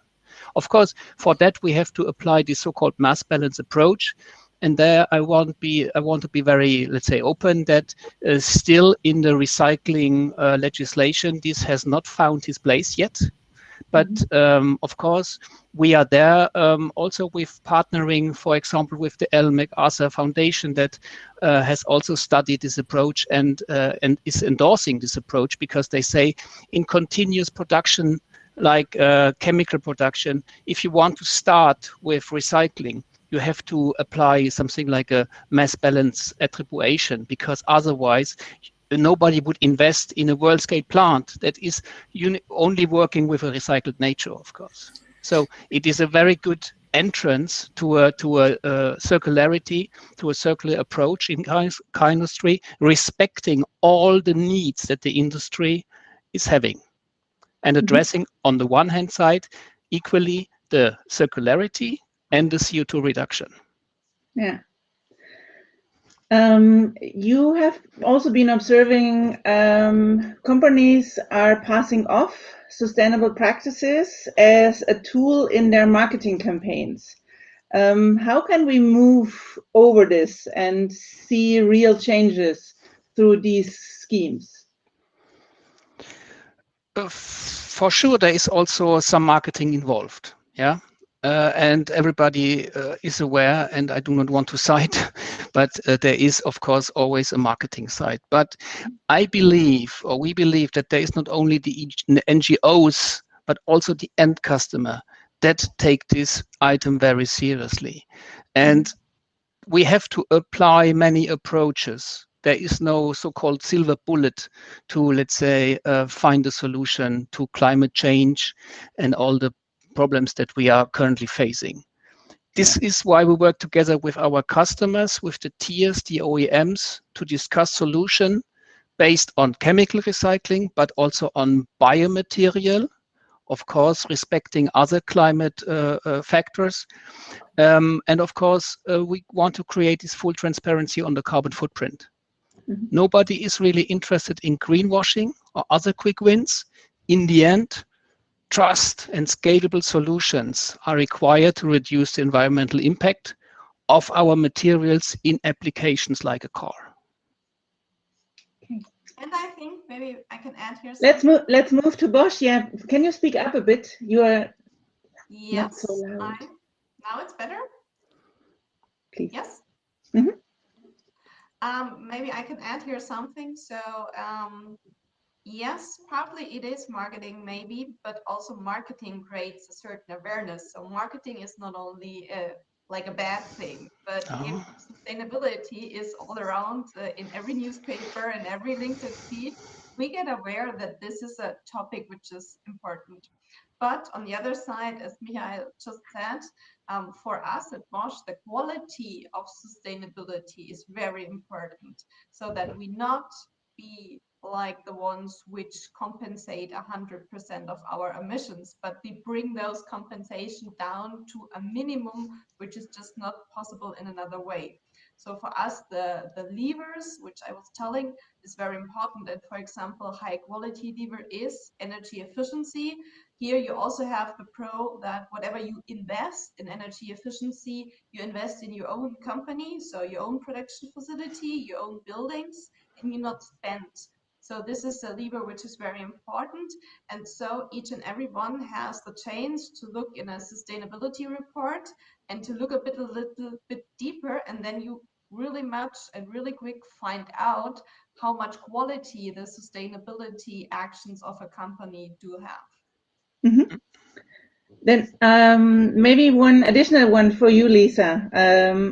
Of course, for that we have to apply the so-called mass balance approach. And there I want to be very, let's say, open, that still in the recycling legislation, this has not found its place yet. But of course, we are there also with partnering, for example, with the Ellen MacArthur Foundation that has also studied this approach and is endorsing this approach, because they say in continuous production, like chemical production, if you want to start with recycling, you have to apply something like a mass balance attribution, because otherwise nobody would invest in a world scale plant that is only working with a recycled nature, of course. So it is a very good entrance to a circularity, to a circular approach in chemistry, respecting all the needs that the industry is having, and addressing on the one hand side equally the circularity and the CO2 reduction. Yeah. You have also been observing companies are passing off sustainable practices as a tool in their marketing campaigns. How can we move over this and see real changes through these schemes? For sure, there is also some marketing involved. Yeah. And everybody is aware, and I do not want to cite, but there is, of course, always a marketing side. But I believe, or we believe, that there is not only the NGOs, but also the end customer that take this item very seriously. And we have to apply many approaches. There is no so-called silver bullet to, let's say, find a solution to climate change and all the problems that we are currently facing. This is why we work together with our customers, with the tiers, the OEMs, to discuss solution based on chemical recycling, but also on biomaterial, of course, respecting other climate factors. And of course, we want to create this full transparency on the carbon footprint. Nobody is really interested in greenwashing or other quick wins. In the end, trust and scalable solutions are required to reduce the environmental impact of our materials in applications like a car. And I think maybe I can add here. Let's move to Bosch. Yeah, can you speak up a bit? You are not so loud. Now it's better. Please. Yes. Maybe I can add here something. So yes, partly it is marketing, maybe, but also marketing creates a certain awareness. So marketing is not only like a bad thing, but if sustainability is all around in every newspaper and every LinkedIn feed, we get aware that this is a topic which is important. But on the other side, as Michael just said, for us at Bosch, the quality of sustainability is very important, so that we not be like the ones which compensate 100% of our emissions, but we bring those compensation down to a minimum, which is just not possible in another way. So for us, the levers, which I was telling, is very important. And for example, high quality lever is energy efficiency. Here you also have the pro that whatever you invest in energy efficiency, you invest in your own company, so your own production facility, your own buildings, and you not spend. So this is a lever which is very important. And so each and every one has the chance to look in a sustainability report and to look a little bit deeper, and then you really much and really quick find out how much quality the sustainability actions of a company do have. Then maybe one additional one for you, Lisa.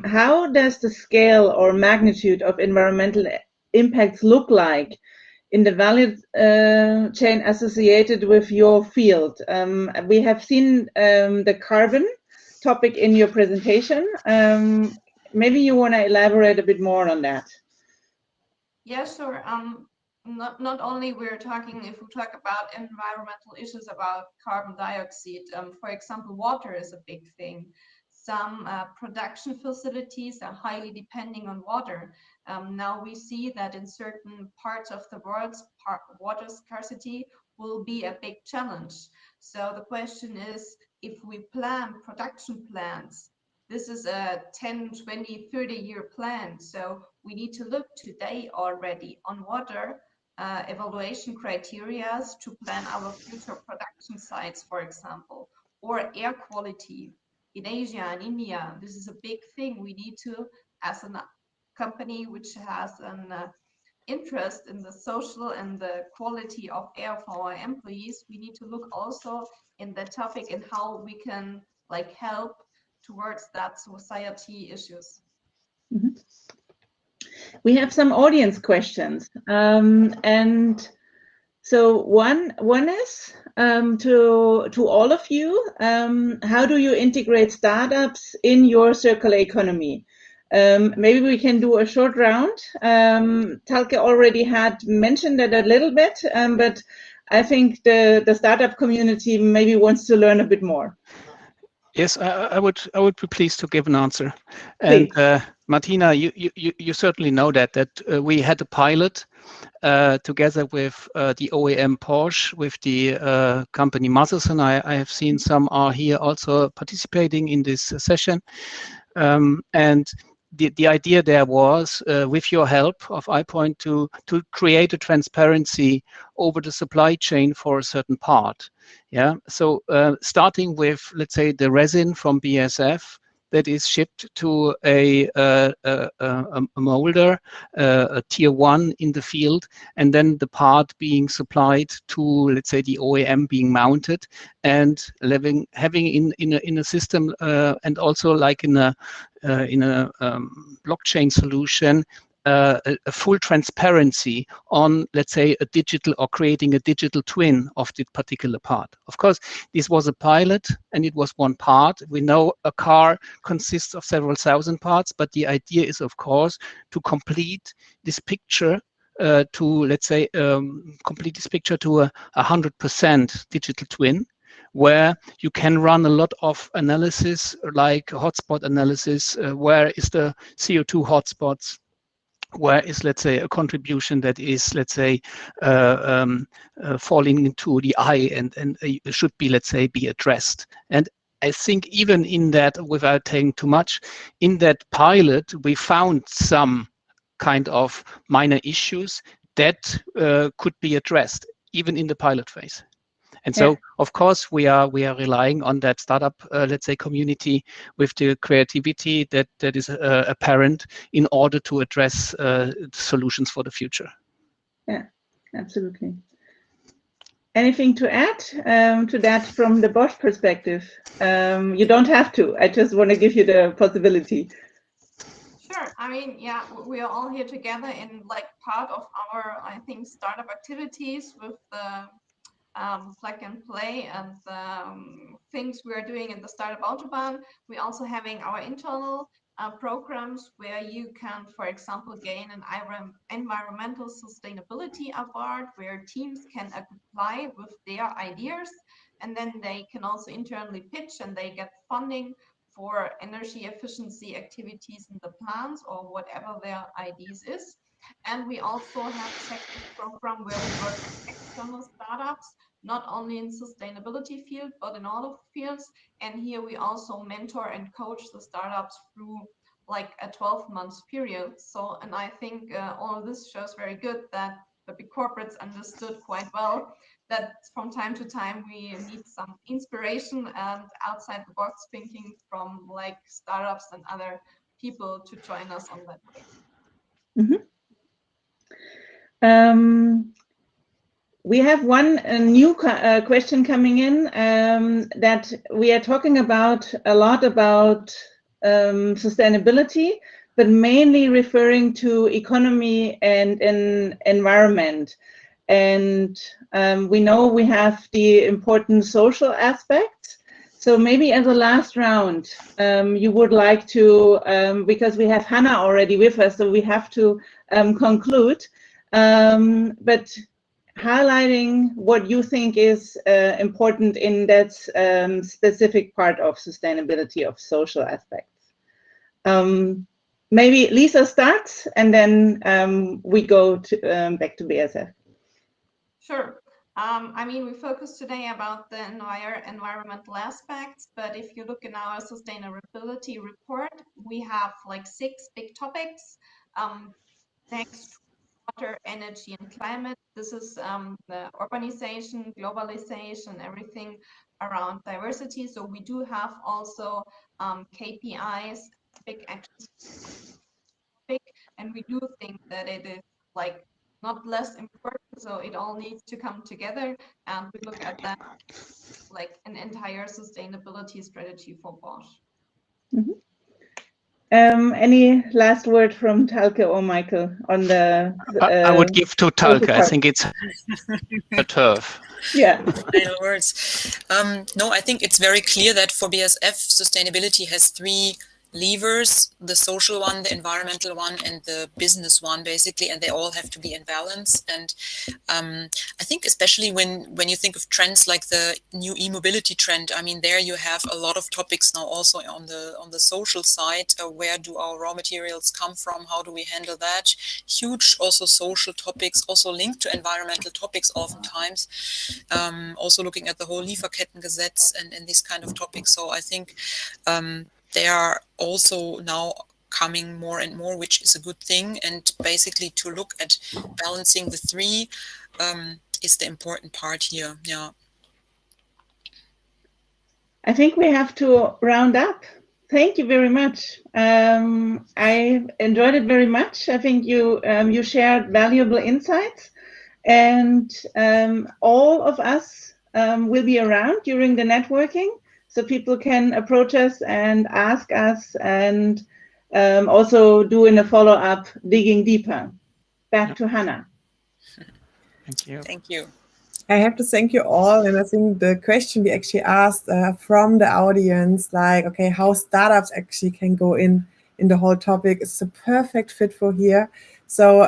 How does the scale or magnitude of environmental impacts look like in the value chain associated with your field? We have seen the carbon topic in your presentation. Maybe you want to elaborate a bit more on that. Yeah, sure. Not only we're talking, if we talk about environmental issues about carbon dioxide, for example, water is a big thing. Some production facilities are highly depending on water. Now we see that in certain parts of the world, water scarcity will be a big challenge. So the question is, if we plan production plans, this is a 10, 20, 30-year plan. So we need to look today already on water, evaluation criteria to plan our future production sites, for example, or air quality in Asia and India. This is a big thing. We need to, as a company which has an interest in the social and the quality of air for our employees, we need to look also in the topic and how we can like help towards that society issues. Mm-hmm. We have some audience questions, and so one is to all of you. How do you integrate startups in your circular economy? Maybe we can do a short round. Talke already had mentioned it a little bit, but I think the startup community maybe wants to learn a bit more. Yes, I would be pleased to give an answer. And Martina, you certainly know that we had a pilot together with the OEM Porsche, with the company Motherson. I have seen some are here also participating in this session. And the idea there was, with your help of iPoint, to create a transparency over the supply chain for a certain part. Yeah. So starting with, let's say, the resin from BASF that is shipped to a molder, a tier 1 in the field, and then the part being supplied to, let's say, the OEM being mounted, and having in a system, and also like in a blockchain solution, a full transparency on, let's say, a digital, or creating a digital twin of the particular part. Of course, this was a pilot and it was one part. We know a car consists of several thousand parts, but the idea is, of course, to complete this picture to, let's say, complete this picture to a 100% digital twin, where you can run a lot of analysis, like hotspot analysis. Where is the CO2 hotspots? Where is, let's say, a contribution that is, let's say, falling into the eye and should be, let's say, be addressed. And I think even in that, without saying too much, in that pilot, we found some kind of minor issues that could be addressed, even in the pilot phase. And so, of course, we are relying on that startup, let's say, community with the creativity that is apparent in order to address solutions for the future. Yeah, absolutely. Anything to add to that from the Bosch perspective? You don't have to. I just want to give you the possibility. Sure. I mean, yeah, we are all here together in like part of our, I think, startup activities with the plug and play and things we are doing in the startup Autobahn. We're also having our internal programs where you can, for example, gain an environmental sustainability award where teams can apply with their ideas, and then they can also internally pitch and they get funding for energy efficiency activities in the plants or whatever their ideas is. And we also have a second program where we work with external startups, not only in sustainability field, but in all of fields. And here we also mentor and coach the startups through like a 12-month period. So, and I think all of this shows very good that the big corporates understood quite well that from time to time we need some inspiration and outside the box thinking from like startups and other people to join us on that way. Mm-hmm. We have one new question coming in that we are talking about a lot about sustainability, but mainly referring to economy and environment. And we know we have the important social aspects. So maybe as a last round, you would like to, because we have Hannah already with us, so we have to conclude. But highlighting what you think is important in that specific part of sustainability of social aspects. Maybe Lisa starts, and then we go to, back to BASF. Sure. I mean, we focused today about the environmental aspects, but if you look in our sustainability report, we have like 6 big topics. Next water, energy, and climate. This is the urbanization, globalization, everything around diversity. So we do have also KPIs, big actions, and we do think that it is like not less important. So it all needs to come together, and we look at that like an entire sustainability strategy for Bosch. Mhm. Any last word from Talke or Michael on the? I would give to Talke. I think it's a turf. Yeah. Final words. No, I think it's very clear that for BASF, sustainability has three levers: the social one, the environmental one, and the business one, basically, and they all have to be in balance. And I think especially when you think of trends like the new e-mobility trend, I mean, there you have a lot of topics now also on the social side. Where do our raw materials come from? How do we handle that? Huge also social topics, also linked to environmental topics oftentimes. Also looking at the whole Lieferkettengesetz and these kind of topics. So I think they are also now coming more and more, which is a good thing. And basically to look at balancing the three is the important part here. Yeah. I think we have to round up. Thank you very much. I enjoyed it very much. I think you shared valuable insights, and all of us will be around during the networking, so people can approach us and ask us, and also doing a follow-up, digging deeper. Back to Hannah. Thank you. Thank you. I have to thank you all, and I think the question we actually asked from the audience, like, okay, how startups actually can go in the whole topic, is a perfect fit for here. So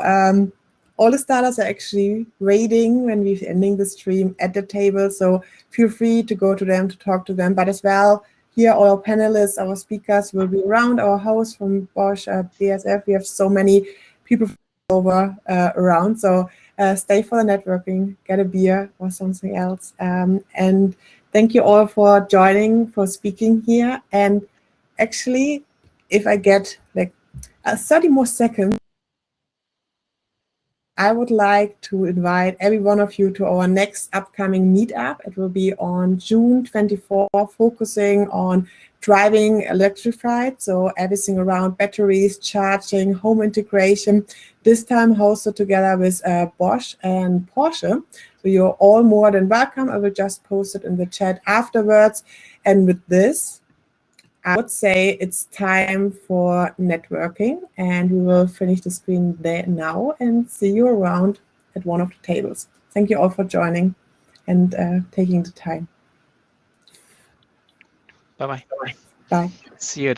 all the startups are actually waiting when we're ending the stream at the table, so feel free to go to them, to talk to them, but as well, here all our panelists, our speakers will be around, our host from Bosch, BASF, we have so many people over around, so stay for the networking, get a beer or something else. And thank you all for joining, for speaking here. And actually, if I get like 30 more seconds, I would like to invite every one of you to our next upcoming meetup. It will be on June 24, focusing on driving electrified, so everything around batteries, charging, home integration, this time hosted together with Bosch and Porsche. So you're all more than welcome. I will just post it in the chat afterwards. And with this, I would say it's time for networking, and we will finish the screen there now and see you around at one of the tables. Thank you all for joining and taking the time. Bye-bye. Bye. See you.